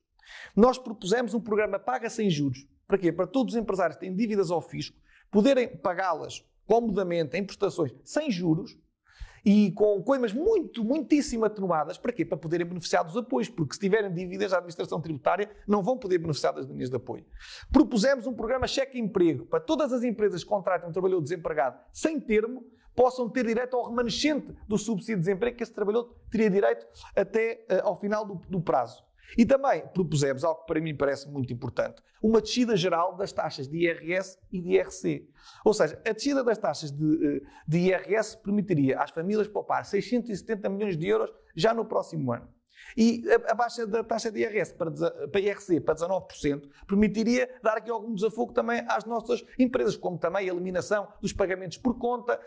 Nós propusemos um programa Paga Sem Juros. Para quê? Para todos os empresários que têm dívidas ao fisco poderem pagá-las comodamente em prestações sem juros e com coimas muitíssimo atenuadas. Para quê? Para poderem beneficiar dos apoios, porque se tiverem dívidas, a administração tributária não vão poder beneficiar das linhas de apoio. Propusemos um programa Cheque Emprego para todas as empresas que contratam um trabalhador desempregado sem termo, possam ter direito ao remanescente do subsídio de desemprego que esse trabalhador teria direito até ao final do prazo. E também propusemos algo que para mim parece muito importante, uma descida geral das taxas de IRS e de IRC. Ou seja, a descida das taxas de IRS permitiria às famílias poupar 670 milhões de euros já no próximo ano. E a baixa da taxa de IRS para IRC para 19% permitiria dar aqui algum desafogo também às nossas empresas, como também a eliminação dos pagamentos por conta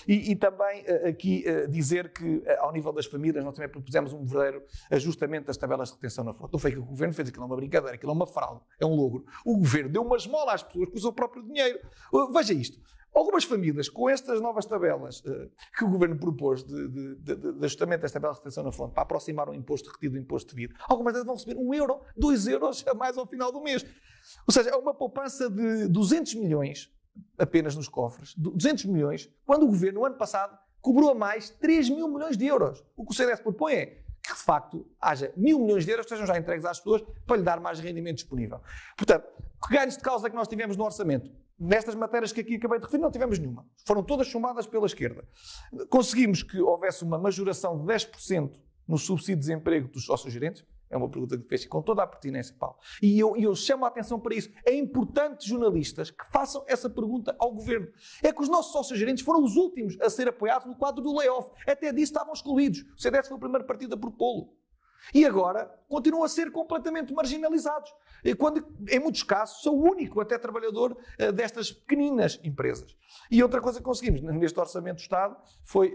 e também aqui dizer que ao nível das famílias nós também propusemos um verdadeiro ajustamento das tabelas de retenção na fonte. Não foi que o Governo fez, aquilo é uma brincadeira, aquilo é uma fraude, é um logro. O Governo deu uma esmola às pessoas com o seu próprio dinheiro. Veja isto. Algumas famílias, com estas novas tabelas que o Governo propôs de ajustamento das tabelas de retenção na fonte para aproximar o imposto retido do imposto devido, algumas delas vão receber 1 euro, 2 euros a mais ao final do mês. Ou seja, é uma poupança de 200 milhões apenas nos cofres. 200 milhões, quando o Governo, no ano passado, cobrou a mais 3 mil milhões de euros. O que o CDS propõe é que, de facto, haja 1.000 milhões de euros que sejam já entregues às pessoas para lhe dar mais rendimento disponível. Portanto, que ganhos de causa que nós tivemos no orçamento? Nestas matérias que aqui acabei de referir, não tivemos nenhuma. Foram todas chumbadas pela esquerda. Conseguimos que houvesse uma majoração de 10% no subsídio de desemprego dos sócios-gerentes. É uma pergunta que fez com toda a pertinência, Paulo. E eu chamo a atenção para isso. É importante, jornalistas, que façam essa pergunta ao Governo. É que os nossos sócios-gerentes foram os últimos a ser apoiados no quadro do layoff. Até disso estavam excluídos. O CDS foi o primeiro partido a propô-lo. E agora continuam a ser completamente marginalizados. Quando, em muitos casos, sou o único até trabalhador destas pequeninas empresas. E outra coisa que conseguimos neste Orçamento do Estado foi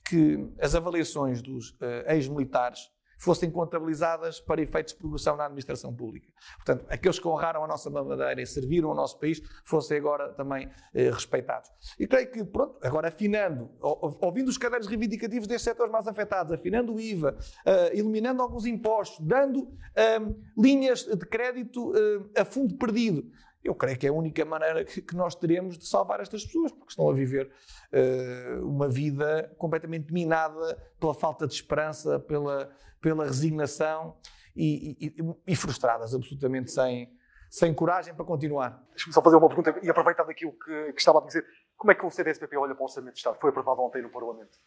que as avaliações dos ex-militares fossem contabilizadas para efeitos de progressão na administração pública. Portanto, aqueles que honraram a nossa bandeira e serviram ao nosso país fossem agora também respeitados. E creio que, pronto, agora afinando, ouvindo os cadernos reivindicativos destes setores mais afetados, afinando o IVA, eliminando alguns impostos, dando linhas de crédito a fundo perdido, eu creio que é a única maneira que nós teremos de salvar estas pessoas, porque estão a viver uma vida completamente minada pela falta de esperança, pela resignação e frustradas, absolutamente sem coragem para continuar. Deixa-me só fazer uma pergunta e aproveitar daquilo que estava a dizer. Como é que o CDS-PP olha para o Orçamento de Estado? Foi aprovado ontem no Parlamento.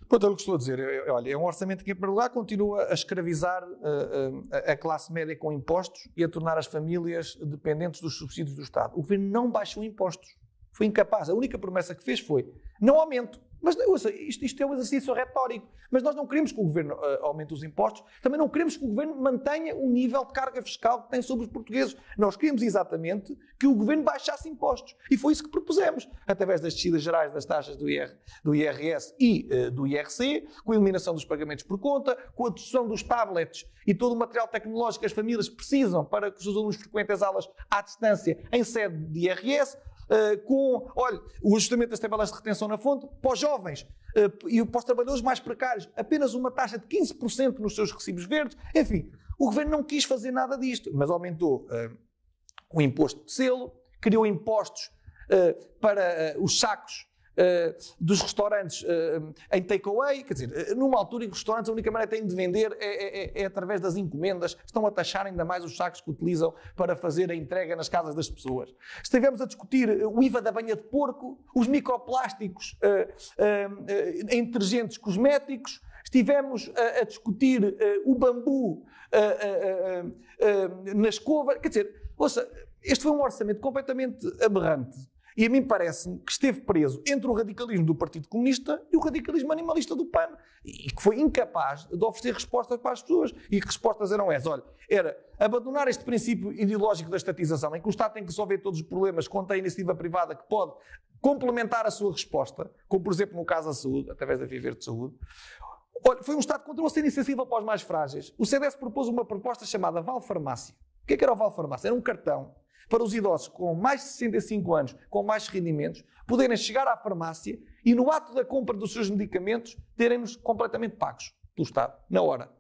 Pronto, é o que estou a dizer. Olha, é um orçamento que, em primeiro lugar, continua a escravizar a classe média com impostos e a tornar as famílias dependentes dos subsídios do Estado. O Governo não baixou impostos. Foi incapaz. A única promessa que fez foi não aumento. Mas ouça, isto é um exercício retórico. Mas nós não queremos que o Governo aumente os impostos, também não queremos que o Governo mantenha o nível de carga fiscal que tem sobre os portugueses. Nós queremos exatamente que o Governo baixasse impostos. E foi isso que propusemos, através das descidas gerais das taxas do IRS e do IRC, com a eliminação dos pagamentos por conta, com a adoção dos tablets e todo o material tecnológico que as famílias precisam para que os seus alunos frequentem as aulas à distância em sede de IRS, com, olha, o ajustamento das tabelas de retenção na fonte, para os jovens e para os trabalhadores mais precários, apenas uma taxa de 15% nos seus recibos verdes. Enfim, o Governo não quis fazer nada disto, mas aumentou o imposto de selo, criou impostos para os sacos dos restaurantes em takeaway, quer dizer, numa altura em que os restaurantes a única maneira que têm de vender é através das encomendas, estão a taxar ainda mais os sacos que utilizam para fazer a entrega nas casas das pessoas. Estivemos a discutir o IVA da banha de porco, os microplásticos em detergentes cosméticos, estivemos a discutir o bambu na escova, quer dizer, ouça, este foi um orçamento completamente aberrante. E a mim parece-me que esteve preso entre o radicalismo do Partido Comunista e o radicalismo animalista do PAN. E que foi incapaz de oferecer respostas para as pessoas. E que respostas eram essas? Olha, era abandonar este princípio ideológico da estatização, em que o Estado tem que resolver todos os problemas quando tem a iniciativa privada que pode complementar a sua resposta, como por exemplo no caso da saúde, através da Via Verde de Saúde. Olha, foi um Estado que continuou a ser insensível para os mais frágeis. O CDS propôs uma proposta chamada Vale Farmácia. O que era o Vale Farmácia? Era um cartão para os idosos com mais de 65 anos, com mais rendimentos, poderem chegar à farmácia e no ato da compra dos seus medicamentos terem-nos completamente pagos pelo Estado, na hora.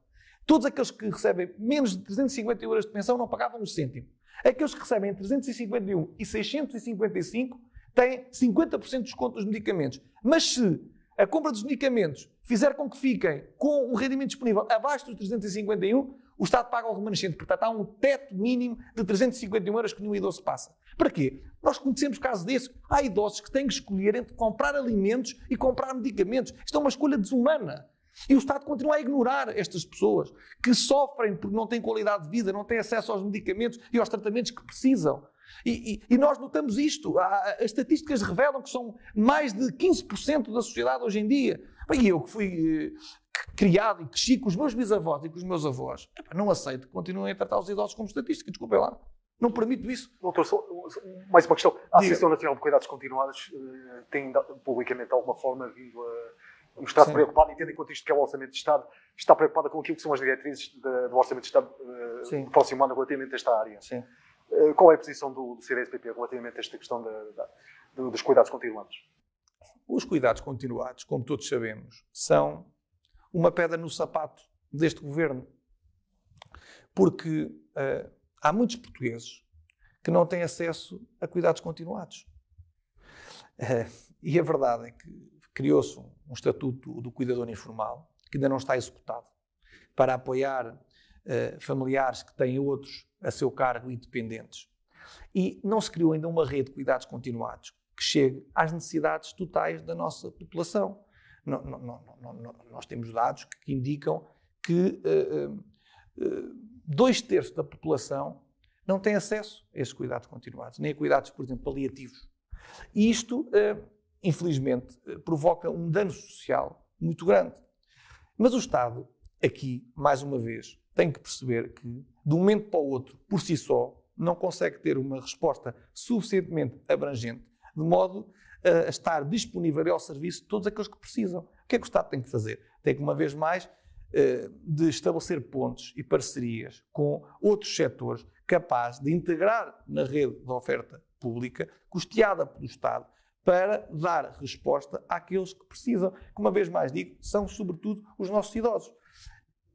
Todos aqueles que recebem menos de 350 euros de pensão não pagavam um cêntimo. Aqueles que recebem entre 351 e 655 têm 50% de desconto dos medicamentos. Mas se a compra dos medicamentos fizer com que fiquem com um rendimento disponível abaixo dos 351, o Estado paga o remanescente. Portanto, há um teto mínimo de 351 euros que nenhum idoso passa. Para quê? Nós conhecemos casos desses. Há idosos que têm que escolher entre comprar alimentos e comprar medicamentos. Isto é uma escolha desumana. E o Estado continua a ignorar estas pessoas que sofrem porque não têm qualidade de vida, não têm acesso aos medicamentos e aos tratamentos que precisam. E nós notamos isto. As estatísticas revelam que são mais de 15% da sociedade hoje em dia. E eu que fui criado e cresci com os meus bisavós e com os meus avós, não aceito que continuem a tratar os idosos como estatística. Desculpem lá. Não permito isso. Doutor, mais uma questão. A Associação Nacional de Cuidados Continuados tem publicamente de alguma forma vindo a mostrar-se preocupada, e tendo em conta isto que é o Orçamento de Estado, está preocupada com aquilo que são as diretrizes do Orçamento de Estado do próximo ano relativamente a esta área. Sim. Qual é a posição do CDS-PP relativamente a esta questão dos cuidados continuados? Os cuidados continuados, como todos sabemos, são uma pedra no sapato deste governo. Porque há muitos portugueses que não têm acesso a cuidados continuados. E a verdade é que criou-se um estatuto do cuidador informal, que ainda não está executado, para apoiar familiares que têm outros a seu cargo e dependentes. E não se criou ainda uma rede de cuidados continuados que chegue às necessidades totais da nossa população. Nós temos dados que indicam que 2/3 da população não tem acesso a esses cuidados continuados, nem a cuidados, por exemplo, paliativos. E isto, infelizmente, provoca um dano social muito grande. Mas o Estado, aqui, mais uma vez, tem que perceber que, de um momento para o outro, por si só, não consegue ter uma resposta suficientemente abrangente, de modo a estar disponível ao serviço de todos aqueles que precisam. O que é que o Estado tem que fazer? Tem que, uma vez mais, de estabelecer pontes e parcerias com outros setores capazes de integrar na rede de oferta pública, custeada pelo Estado, para dar resposta àqueles que precisam, que, uma vez mais digo, são sobretudo os nossos idosos.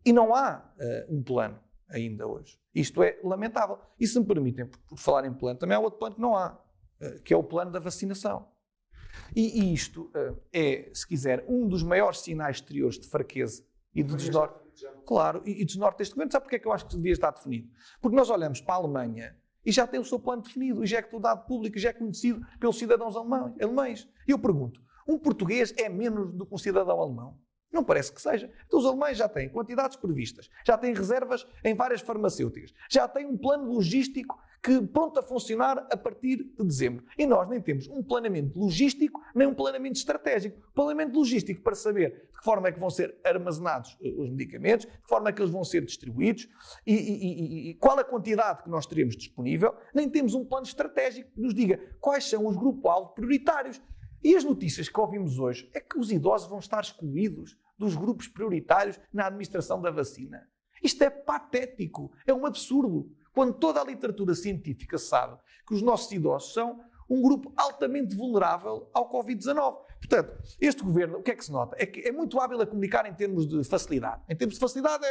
E não há um plano ainda hoje. Isto é lamentável. E se me permitem, por falar em plano, também há outro plano que não há, que é o plano da vacinação. E isto é, se quiser, um dos maiores sinais exteriores de fraqueza e de desnorte. Claro, e desnorte deste governo. Sabe porque é que eu acho que devia estar definido? Porque nós olhamos para a Alemanha e já tem o seu plano definido, e já é dado público, e já é conhecido pelos cidadãos alemães. E eu pergunto, um português é menos do que um cidadão alemão? Não parece que seja. Então os alemães já têm quantidades previstas, já têm reservas em várias farmacêuticas, já têm um plano logístico que pronto a funcionar a partir de dezembro. E nós nem temos um planeamento logístico, nem um planeamento estratégico. Planeamento logístico para saber de que forma é que vão ser armazenados os medicamentos, de que forma é que eles vão ser distribuídos e qual a quantidade que nós teremos disponível. Nem temos um plano estratégico que nos diga quais são os grupos-alvo prioritários. E as notícias que ouvimos hoje é que os idosos vão estar excluídos dos grupos prioritários na administração da vacina. Isto é patético, é um absurdo, quando toda a literatura científica sabe que os nossos idosos são um grupo altamente vulnerável ao Covid-19. Portanto, este governo, o que é que se nota? É que é muito hábil a comunicar em termos de facilidade. Em termos de facilidade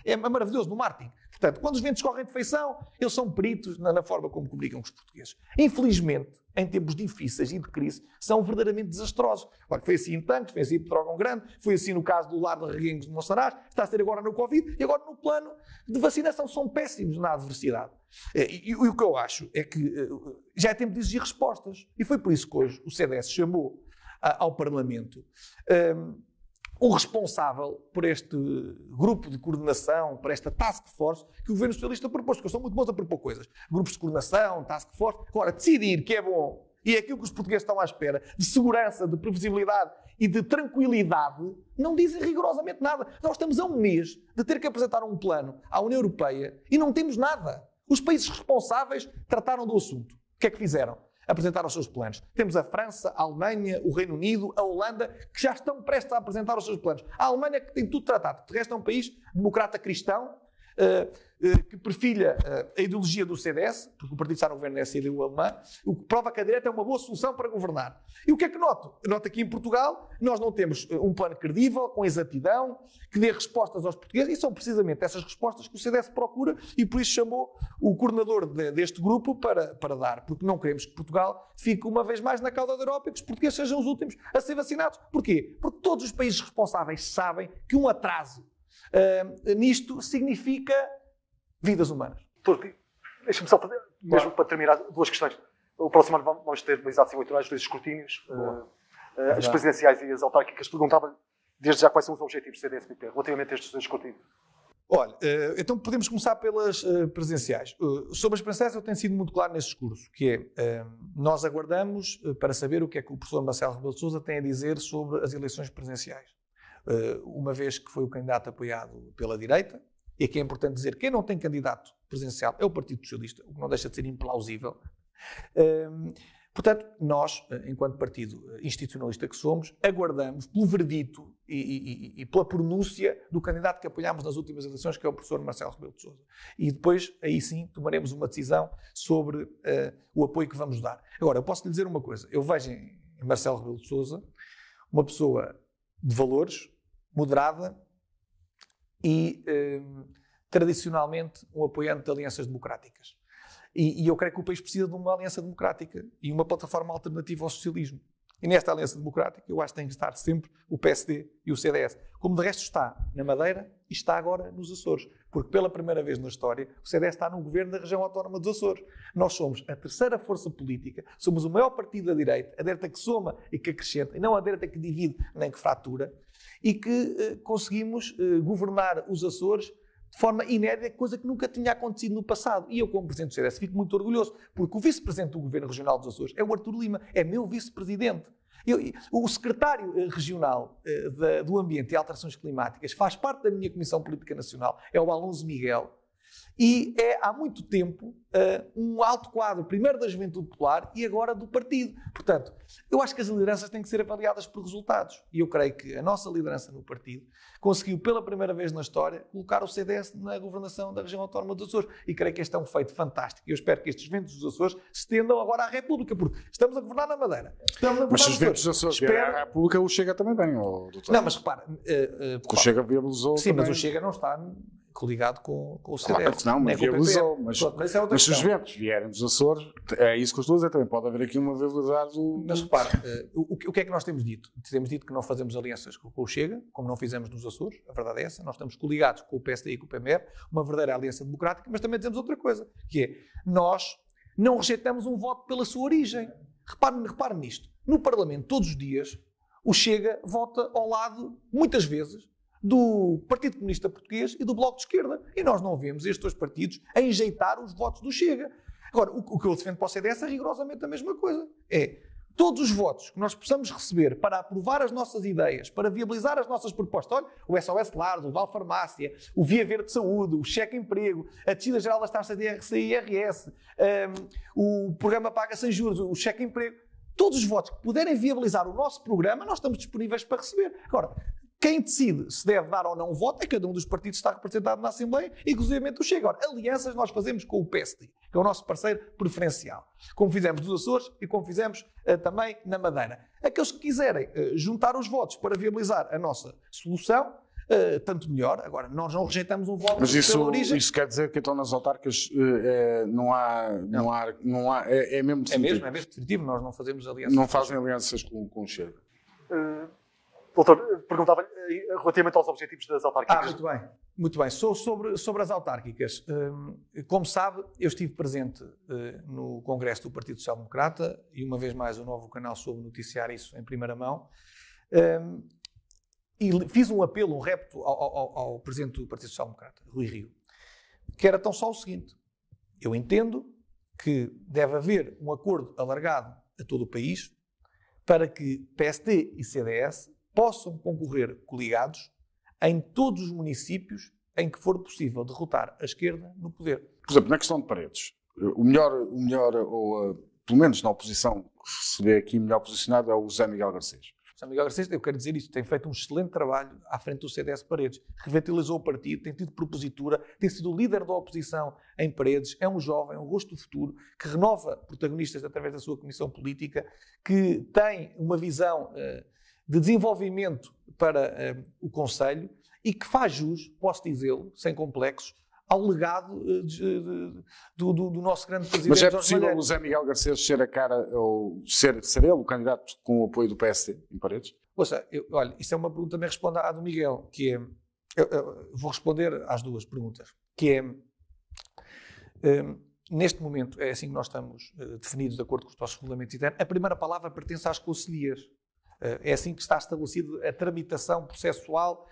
é maravilhoso no marketing. Portanto, quando os ventos correm de feição, eles são peritos na forma como comunicam com os portugueses. Infelizmente, em tempos difíceis e de crise, são verdadeiramente desastrosos. Olha, foi assim em Tancos, foi assim em Pedrógão Grande, foi assim no caso do Lar de Reguengos de Monsaraz, está a ser agora no Covid e agora no plano de vacinação. São péssimos na adversidade. E o que eu acho é que já é tempo de exigir respostas. E foi por isso que hoje o CDS chamou ao Parlamento o responsável por este grupo de coordenação, por esta task force que o governo socialista propôs, porque eu sou muito bom a propor coisas. Grupos de coordenação, task force. Agora, decidir que é bom e é aquilo que os portugueses estão à espera, de segurança, de previsibilidade e de tranquilidade, não dizem rigorosamente nada. Nós estamos a um mês de ter que apresentar um plano à União Europeia e não temos nada. Os países responsáveis trataram do assunto. O que é que fizeram? Apresentaram os seus planos. Temos a França, a Alemanha, o Reino Unido, a Holanda, que já estão prestes a apresentar os seus planos. A Alemanha que tem tudo tratado. De resto é um país democrata cristão, que perfilha a ideologia do CDS, porque o partido está no governo é a CDU alemã, o que prova que a direita é uma boa solução para governar. E o que é que noto? Noto aqui em Portugal, nós não temos um plano credível, com exatidão, que dê respostas aos portugueses, e são precisamente essas respostas que o CDS procura, e por isso chamou o coordenador deste grupo para dar, porque não queremos que Portugal fique uma vez mais na cauda da Europa e que os portugueses sejam os últimos a ser vacinados. Porquê? Porque todos os países responsáveis sabem que um atraso nisto significa vidas humanas. Doutor, deixa-me só fazer, mesmo para terminar, duas questões. O próximo ano vamos ter legislados eleitorais, 2 escrutínios, as presidenciais e as autárquicas. Perguntava desde já quais são os objetivos do CDS-PP relativamente a estes 2 escrutínios. Olha, então podemos começar pelas presidenciais. Sobre as presidenciais eu tenho sido muito claro nesse discurso, que é, nós aguardamos para saber o que é que o professor Marcelo Rebelo de Sousa tem a dizer sobre as eleições presidenciais. Uma vez que foi o candidato apoiado pela direita, e aqui é importante dizer que quem não tem candidato presidencial é o Partido Socialista, o que não deixa de ser implausível. Portanto, nós, enquanto partido institucionalista que somos, aguardamos pelo verdito e pela pronúncia do candidato que apoiámos nas últimas eleições, que é o professor Marcelo Rebelo de Sousa. E depois, aí sim, tomaremos uma decisão sobre o apoio que vamos dar. Agora, eu posso lhe dizer uma coisa. Eu vejo em Marcelo Rebelo de Sousa uma pessoa de valores, moderada e, tradicionalmente, um apoiante de alianças democráticas. E eu creio que o país precisa de uma aliança democrática e uma plataforma alternativa ao socialismo. E nesta aliança democrática, eu acho que tem que estar sempre o PSD e o CDS. Como de resto está na Madeira e está agora nos Açores. Porque pela primeira vez na história, o CDS está no governo da região autónoma dos Açores. Nós somos a terceira força política, somos o maior partido da direita, a direita que soma e que acrescenta, e não a direita que divide nem que fratura, e que conseguimos governar os Açores de forma inédita, coisa que nunca tinha acontecido no passado. E eu, como Presidente do CDS, fico muito orgulhoso, porque o Vice-Presidente do Governo Regional dos Açores é o Artur Lima, é meu Vice-Presidente. O Secretário Regional do Ambiente e Alterações Climáticas faz parte da minha Comissão Política Nacional, é o Alonso Miguel, e é há muito tempo um alto quadro, primeiro da Juventude Popular e agora do partido. Portanto, eu acho que as lideranças têm que ser avaliadas por resultados. E eu creio que a nossa liderança no partido conseguiu, pela primeira vez na história, colocar o CDS na governação da região autónoma dos Açores. E creio que este é um feito fantástico. E eu espero que estes ventos dos Açores se estendam agora à República, porque estamos a governar na Madeira. Mas se os ventos dos Açores vierem à República, o Chega também vem, doutor. Não, mas repara... o Chega viabilizou sim, também. Mas o Chega não está coligado com o CDS. Não, mas viabilizou. Mas se os questão. ventos vierem dos Açores, é isso que eu estou a dizer também. Pode haver aqui uma viabilidade do... Mas repara, o que é que nós temos dito? Temos dito que não fazemos alianças com o Chega, como não fizemos nos Açores. A verdade é essa. Nós estamos coligados com o PSD e com o PMR, uma verdadeira aliança democrática, mas também dizemos outra coisa, que é, nós não rejeitamos um voto pela sua origem. Repare nisto. No Parlamento, todos os dias, o Chega vota ao lado, muitas vezes, do Partido Comunista Português e do Bloco de Esquerda. E nós não vemos estes 2 partidos a enjeitar os votos do Chega. Agora, o que eu defendo para o CDS é rigorosamente a mesma coisa. É todos os votos que nós possamos receber para aprovar as nossas ideias, para viabilizar as nossas propostas. Olha, o SOS Lar, o Val Farmácia, o Via Verde de Saúde, o Cheque Emprego, a descida geral das taxas de IRC e IRS, o programa Paga Sem Juros, o Cheque Emprego. Todos os votos que puderem viabilizar o nosso programa, nós estamos disponíveis para receber. Agora, quem decide se deve dar ou não o voto é cada um dos partidos que está representado na Assembleia, inclusive o Chega. Agora, alianças nós fazemos com o PSD, que é o nosso parceiro preferencial, como fizemos nos Açores e como fizemos também na Madeira. Aqueles que quiserem juntar os votos para viabilizar a nossa solução, tanto melhor. Agora, nós não rejeitamos um voto pela origem. Isso quer dizer que então nas autárquicas não há é mesmo definitivo. É mesmo definitivo, nós não fazemos alianças. Não fazem alianças com o Chega. Doutor, perguntava relativamente aos objetivos das autárquicas. Muito bem. Sobre as autárquicas, como sabe, eu estive presente no Congresso do Partido Social Democrata e uma vez mais o Novo Canal soube noticiar isso em primeira mão. E fiz um apelo, um repto ao Presidente do Partido Social Democrata, Rui Rio, que era tão só o seguinte: eu entendo que deve haver um acordo alargado a todo o país para que PSD e CDS possam concorrer coligados em todos os municípios em que for possível derrotar a esquerda no poder. Por exemplo, na questão de Paredes, o melhor ou pelo menos na oposição, que se vê aqui melhor posicionado é o José Miguel Garcês. José Miguel Garcês, eu quero dizer isto, tem feito um excelente trabalho à frente do CDS Paredes. Revitalizou o partido, tem tido propositura, tem sido o líder da oposição em Paredes, é um jovem, um rosto do futuro, que renova protagonistas através da sua comissão política, que tem uma visão de desenvolvimento para o Conselho e que faz jus, posso dizê-lo, sem complexos, ao legado do nosso grande presidente. Mas é possível o José Miguel Garcês ser a cara, ou ser ele o candidato com o apoio do PSD em Paredes? Ouça, olha, isso é uma pergunta também responde à do Miguel, que é, eu vou responder às duas perguntas, que é, neste momento, é assim que nós estamos definidos de acordo com os nossos regulamentos internos, a primeira palavra pertence às conselhias. É assim que está estabelecido a tramitação processual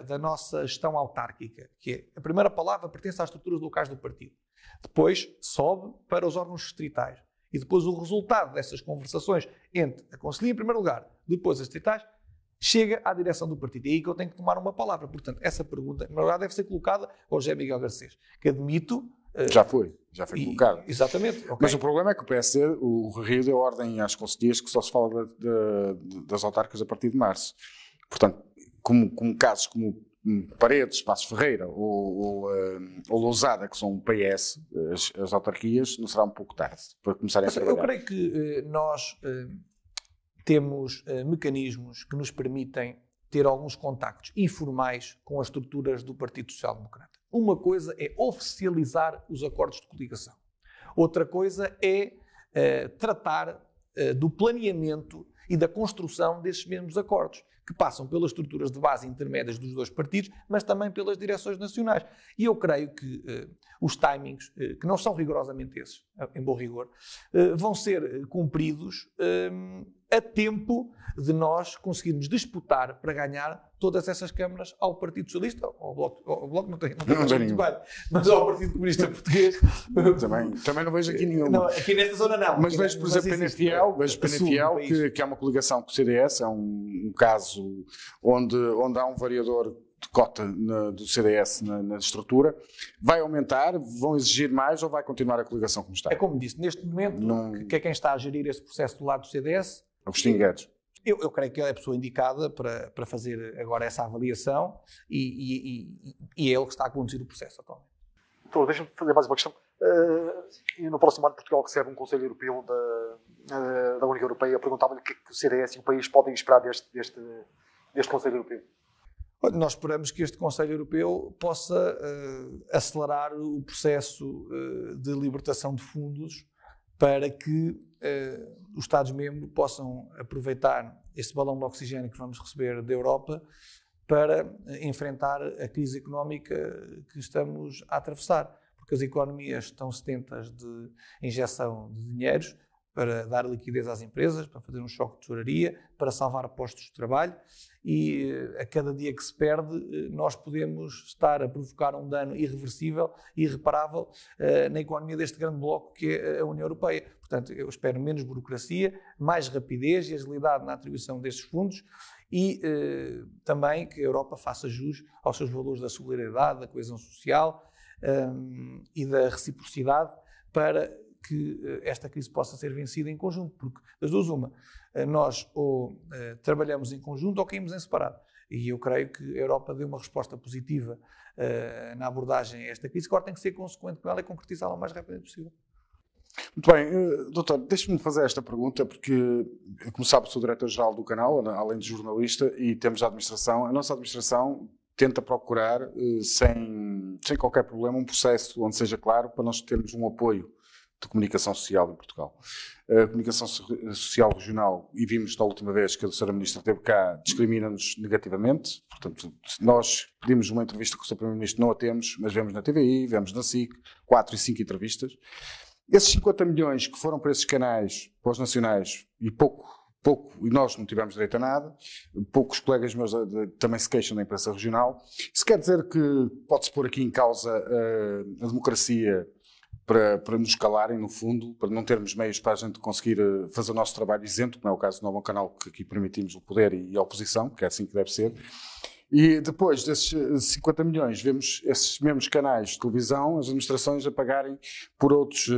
da nossa gestão autárquica, que é, a primeira palavra pertence às estruturas locais do partido. Depois sobe para os órgãos distritais. E depois o resultado dessas conversações entre a Conselhia, em primeiro lugar, depois as distritais, chega à direção do partido. É aí que eu tenho que tomar uma palavra. Portanto, essa pergunta, na verdade, deve ser colocada ao José Miguel Garcês, que admito... Já foi colocado. Exatamente. Okay. Mas o problema é que o PSD, o Rio deu ordem às conselheiras que só se fala das autárquicas a partir de março. Portanto, como casos como Paredes, Passos Ferreira ou Lousada, que são PS, as autarquias, não será um pouco tarde para começarem a trabalhar? Eu creio que nós temos mecanismos que nos permitem ter alguns contactos informais com as estruturas do Partido Social Democrata. Uma coisa é oficializar os acordos de coligação. Outra coisa é tratar do planeamento e da construção desses mesmos acordos, que passam pelas estruturas de base intermédias dos dois partidos, mas também pelas direções nacionais. E eu creio que os timings, que não são rigorosamente esses, em bom rigor, vão ser cumpridos a tempo de nós conseguirmos disputar para ganhar todas essas câmaras ao Partido Socialista, ao Bloco não tem muito bem, mas ao Partido Comunista Português. Também não vejo aqui nenhuma. Não, aqui nesta zona não. Mas vejo, por exemplo, Penafiel, que é uma coligação com o CDS, é um caso onde há um variador de cota do CDS na estrutura. Vai aumentar, vão exigir mais ou vai continuar a coligação como está? É como disse, neste momento, que é quem está a gerir esse processo do lado do CDS? Agostinho Guedes. Eu creio que ele é a pessoa indicada para fazer agora essa avaliação e é ele que está a conduzir o processo atualmente. Então, deixa-me fazer mais uma questão. E no próximo ano Portugal recebe um Conselho Europeu da União Europeia. Eu perguntava-lhe o que o CDS e o país podem esperar deste Conselho Europeu. Nós esperamos que este Conselho Europeu possa acelerar o processo de libertação de fundos para que os Estados-membros possam aproveitar este balão de oxigênio que vamos receber da Europa para enfrentar a crise económica que estamos a atravessar. Porque as economias estão sedentas de injeção de dinheiros para dar liquidez às empresas, para fazer um choque de tesouraria, para salvar postos de trabalho e a cada dia que se perde nós podemos estar a provocar um dano irreversível e irreparável na economia deste grande bloco que é a União Europeia. Portanto, eu espero menos burocracia, mais rapidez e agilidade na atribuição destes fundos e também que a Europa faça jus aos seus valores da solidariedade, da coesão social e da reciprocidade para que esta crise possa ser vencida em conjunto, porque das duas uma, nós ou trabalhamos em conjunto ou caímos em separado. E eu creio que a Europa deu uma resposta positiva na abordagem a esta crise, que agora tem que ser consequente com ela e concretizá-la o mais rapidamente possível. Muito bem, doutor, deixe-me fazer esta pergunta, porque, como sabe, sou diretor-geral do canal, além de jornalista, e temos a administração. A nossa administração tenta procurar, sem qualquer problema, um processo onde seja claro para nós termos um apoio de comunicação social em Portugal. A comunicação social regional, e vimos da última vez que a Sra. Ministra esteve cá, discrimina-nos negativamente. Portanto, nós pedimos uma entrevista com o Sr. Primeiro-Ministro, não a temos, mas vemos na TVI, vemos na SIC, 4 e 5 entrevistas. Esses 50 milhões que foram para esses canais, para os nacionais, e e nós não tivemos direito a nada, poucos colegas meus também se queixam da imprensa regional. Isso quer dizer que pode-se pôr aqui em causa a democracia para nos calarem, no fundo, para não termos meios para a gente conseguir fazer o nosso trabalho isento, como é o caso do Novo Canal, que aqui permitimos o poder e a oposição, que é assim que deve ser. E depois desses 50 milhões, vemos esses mesmos canais de televisão, as administrações a pagarem por outros,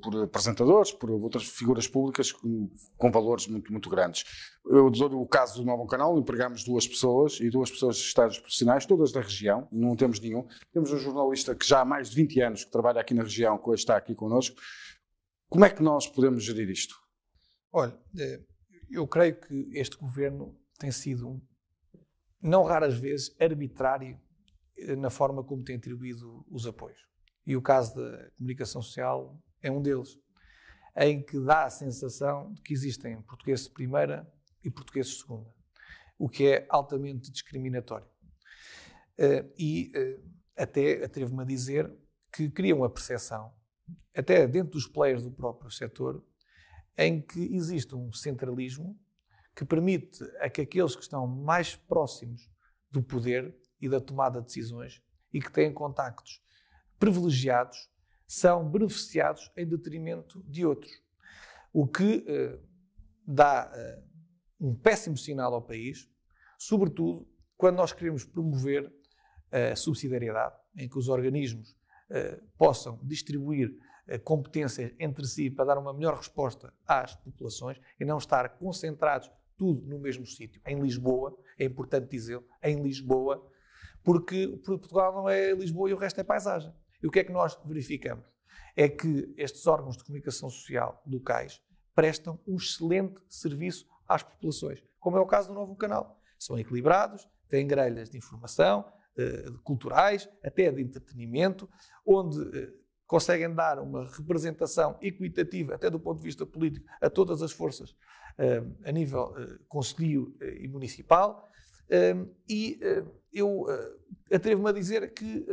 por apresentadores, por outras figuras públicas com valores muito, muito grandes. Eu dou o caso do Novo Canal, empregámos 2 pessoas e 2 pessoas de estágios profissionais, todas da região, não temos nenhum. Temos um jornalista que já há mais de 20 anos que trabalha aqui na região, que hoje está aqui connosco. Como é que nós podemos gerir isto? Olha, eu creio que este governo tem sido, não raras vezes, arbitrário na forma como tem atribuído os apoios. E o caso da comunicação social é um deles, em que dá a sensação de que existem portugueses de primeira e portugueses de segunda, o que é altamente discriminatório. Até atrevo-me a dizer que cria uma percepção, até dentro dos players do próprio setor, em que existe um centralismo que permite a que aqueles que estão mais próximos do poder e da tomada de decisões e que têm contactos privilegiados são beneficiados em detrimento de outros. O que dá um péssimo sinal ao país, sobretudo quando nós queremos promover a subsidiariedade, em que os organismos possam distribuir competências entre si para dar uma melhor resposta às populações e não estar concentrados tudo no mesmo sítio. Em Lisboa, é importante dizê-lo, em Lisboa, porque Portugal não é Lisboa e o resto é paisagem. E o que é que nós verificamos? É que estes órgãos de comunicação social locais prestam um excelente serviço às populações, como é o caso do Novo Canal. São equilibrados, têm grelhas de informação, culturais, até de entretenimento, onde conseguem dar uma representação equitativa, até do ponto de vista político, a todas as forças a nível concelhio e municipal. Eu atrevo-me a dizer que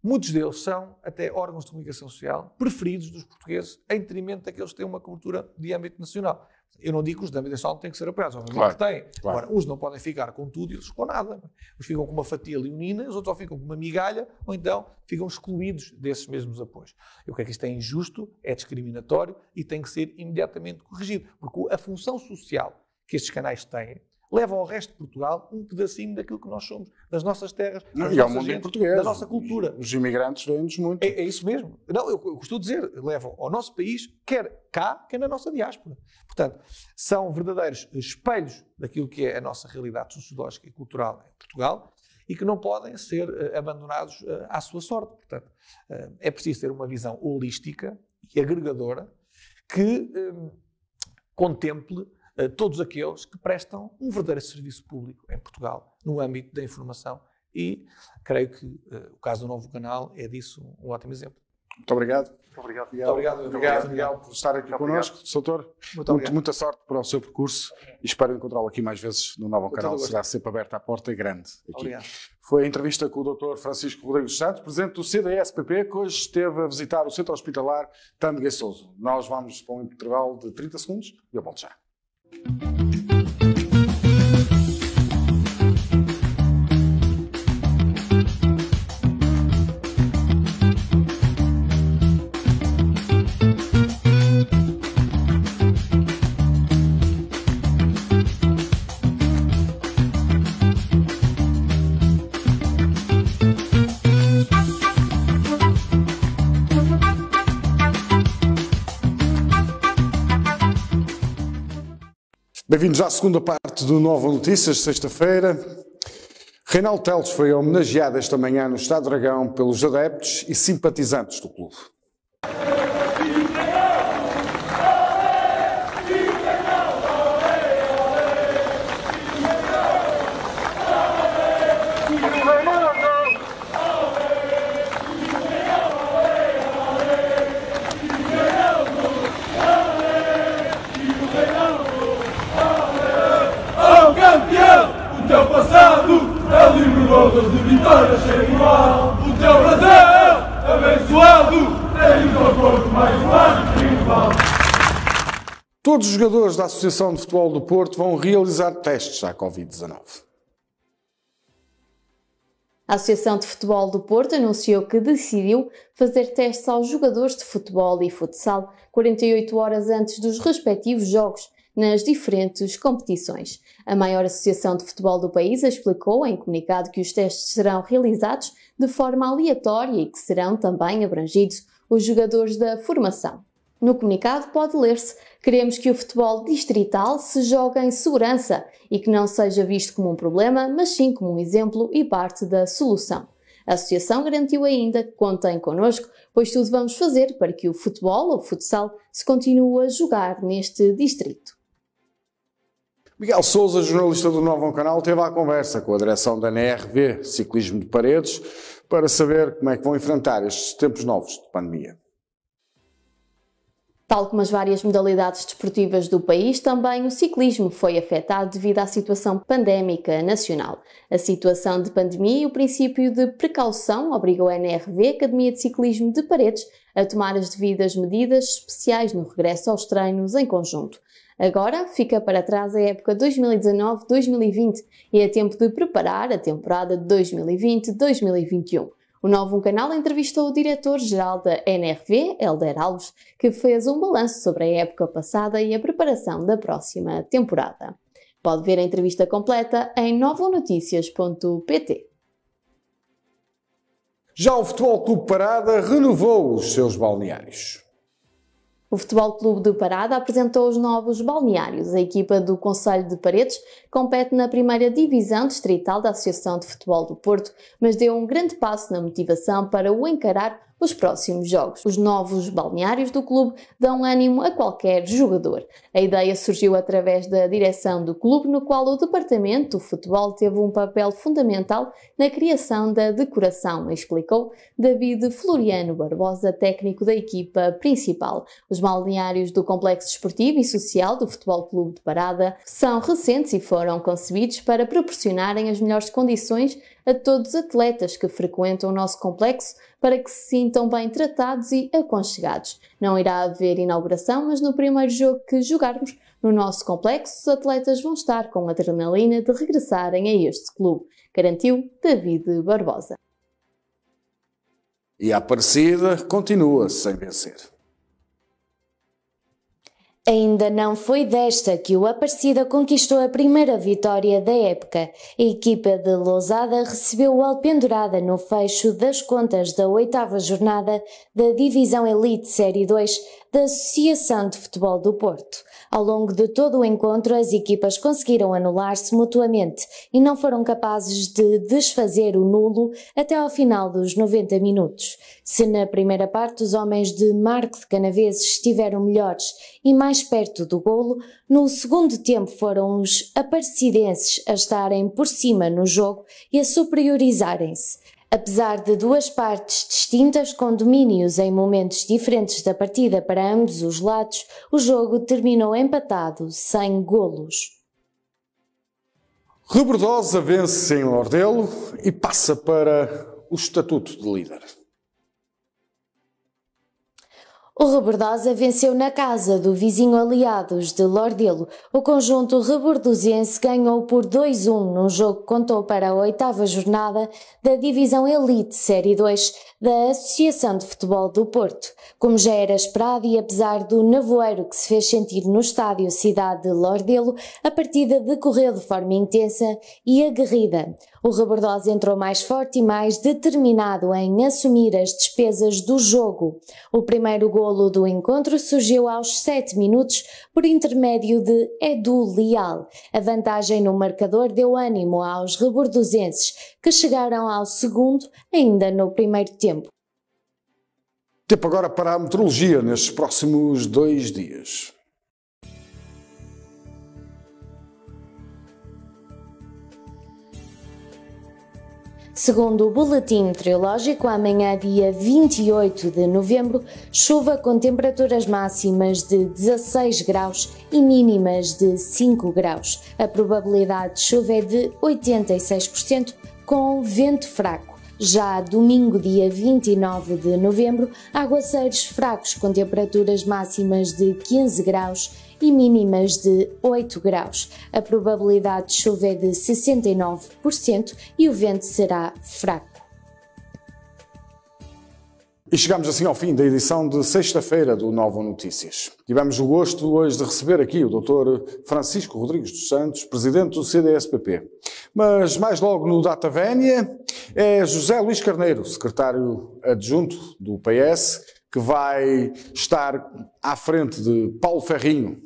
muitos deles são até órgãos de comunicação social preferidos dos portugueses em detrimento daqueles que têm uma cobertura de âmbito nacional. Eu não digo que os de âmbito nacional têm que ser apoiados, obviamente que têm. Claro. Agora, uns não podem ficar com tudo e outros com nada. Uns ficam com uma fatia leonina, os outros ou ficam com uma migalha, ou então ficam excluídos desses mesmos apoios. Eu creio que isto é injusto, é discriminatório e tem que ser imediatamente corrigido, porque a função social que estes canais têm levam ao resto de Portugal um pedacinho daquilo que nós somos, das nossas terras, das e ao nossas mundo gentes, português, da nossa cultura. Os imigrantes vêm-nos muito. É isso mesmo. Não, eu costumo dizer, levam ao nosso país, quer cá, quer na nossa diáspora. Portanto, são verdadeiros espelhos daquilo que é a nossa realidade sociológica e cultural em Portugal e que não podem ser abandonados à sua sorte. Portanto, é preciso ter uma visão holística e agregadora que contemple todos aqueles que prestam um verdadeiro serviço público em Portugal, no âmbito da informação. E creio que o caso do Novo Canal é disso um ótimo exemplo. Muito obrigado. Obrigado, Miguel, por estar aqui connosco. Doutor, muita sorte para o seu percurso e espero encontrá-lo aqui mais vezes no Novo Canal. Será sempre aberta a porta e grande aqui. Obrigado. Foi a entrevista com o Dr. Francisco Rodrigues Santos, presidente do CDS-PP, que hoje esteve a visitar o Centro Hospitalar Tâmega e Sousa. Nós vamos para um intervalo de 30 segundos e eu volto já. Bem-vindos à segunda parte do Nova Notícias, sexta-feira. Reinaldo Teles foi homenageado esta manhã no Estádio Dragão pelos adeptos e simpatizantes do clube. De vitória sem igual, o teu Brasil abençoado, tem o teu corpo mais um ano triunfal. Todos os jogadores da Associação de Futebol do Porto vão realizar testes à Covid-19. A Associação de Futebol do Porto anunciou que decidiu fazer testes aos jogadores de futebol e futsal 48 horas antes dos respectivos jogos nas diferentes competições. A maior associação de futebol do país explicou em comunicado que os testes serão realizados de forma aleatória e que serão também abrangidos os jogadores da formação. No comunicado pode ler-se: queremos que o futebol distrital se jogue em segurança e que não seja visto como um problema, mas sim como um exemplo e parte da solução. A associação garantiu ainda que contem connosco, pois tudo vamos fazer para que o futebol ou futsal se continue a jogar neste distrito. Miguel Sousa, jornalista do Novo Canal, teve a conversa com a direção da NRV Ciclismo de Paredes para saber como é que vão enfrentar estes tempos novos de pandemia. Tal como as várias modalidades desportivas do país, também o ciclismo foi afetado devido à situação pandémica nacional. A situação de pandemia e o princípio de precaução obrigou a NRV, Academia de Ciclismo de Paredes, a tomar as devidas medidas especiais no regresso aos treinos em conjunto. Agora fica para trás a época 2019-2020 e é tempo de preparar a temporada de 2020-2021. O Novo Canal entrevistou o diretor-geral da NRV, Helder Alves, que fez um balanço sobre a época passada e a preparação da próxima temporada. Pode ver a entrevista completa em novonoticias.pt. Já o Futebol Clube Parada renovou os seus balneários. O Futebol Clube de Parada apresentou os novos balneários. A equipa do Concelho de Paredes compete na primeira divisão distrital da Associação de Futebol do Porto, mas deu um grande passo na motivação para o encarar os próximos jogos. Os novos balneários do clube dão ânimo a qualquer jogador. A ideia surgiu através da direção do clube, no qual o departamento do futebol teve um papel fundamental na criação da decoração, explicou David Floriano Barbosa, técnico da equipa principal. Os balneários do Complexo Desportivo e Social do Futebol Clube de Parada são recentes e foram concebidos para proporcionarem as melhores condições a todos os atletas que frequentam o nosso complexo para que se sintam bem tratados e aconchegados. Não irá haver inauguração, mas no primeiro jogo que jogarmos no nosso complexo, os atletas vão estar com a adrenalina de regressarem a este clube, garantiu David Barbosa. E a Aparecida continua sem vencer. Ainda não foi desta que o Aparecida conquistou a primeira vitória da época. A equipa de Lousada recebeu o Alpendurada no fecho das contas da 8ª jornada da Divisão Elite Série 2 da Associação de Futebol do Porto. Ao longo de todo o encontro, as equipas conseguiram anular-se mutuamente e não foram capazes de desfazer o nulo até ao final dos 90 minutos. Se na primeira parte os homens de Marco de Canaveses estiveram melhores e mais perto do golo, no segundo tempo foram os aparecidenses a estarem por cima no jogo e a superiorizarem-se. Apesar de duas partes distintas com domínios em momentos diferentes da partida para ambos os lados, o jogo terminou empatado, sem golos. Rebordosa vence em Lordelo e passa para o estatuto de líder. O Rebordosa venceu na casa do vizinho Aliados de Lordelo. O conjunto rebordosense ganhou por 2-1 num jogo que contou para a 8ª jornada da Divisão Elite Série 2 da Associação de Futebol do Porto. Como já era esperado e apesar do nevoeiro que se fez sentir no estádio Cidade de Lordelo, a partida decorreu de forma intensa e aguerrida. O Rebordosa entrou mais forte e mais determinado em assumir as despesas do jogo. O primeiro golo do encontro surgiu aos 7 minutos por intermédio de Edu Leal. A vantagem no marcador deu ânimo aos rebordosenses, que chegaram ao segundo ainda no primeiro tempo. Tempo agora para a meteorologia nestes próximos 2 dias. Segundo o boletim meteorológico, amanhã, dia 28 de novembro, chuva com temperaturas máximas de 16 graus e mínimas de 5 graus. A probabilidade de chuva é de 86%, com vento fraco. Já domingo, dia 29 de novembro, aguaceiros fracos com temperaturas máximas de 15 graus e mínimas de 8 graus. A probabilidade de chuva é de 69% e o vento será fraco. E chegamos assim ao fim da edição de sexta-feira do Nova Notícias. Tivemos o gosto hoje de receber aqui o Dr. Francisco Rodrigues dos Santos, presidente do CDS-PP. Mas mais logo no Data Vénia é José Luís Carneiro, secretário adjunto do PS, que vai estar à frente de Paulo Ferrinho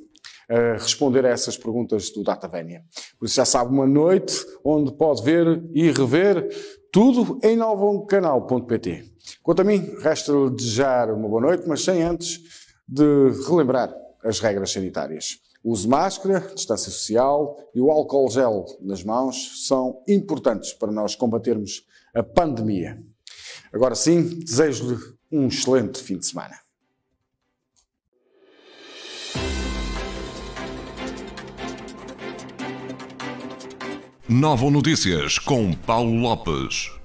a responder a essas perguntas do Data Vénia. Por isso já sabe, uma noite onde pode ver e rever tudo em novocanal.pt. Quanto a mim, resta-lhe desejar uma boa noite, mas sem antes de relembrar as regras sanitárias. O uso de máscara, distância social e o álcool gel nas mãos são importantes para nós combatermos a pandemia. Agora sim, desejo-lhe um excelente fim de semana. Nova Notícias com Paulo Lopes.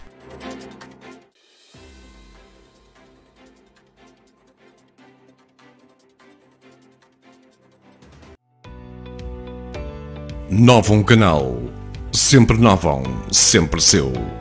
Novo Canal. Sempre novo, sempre seu.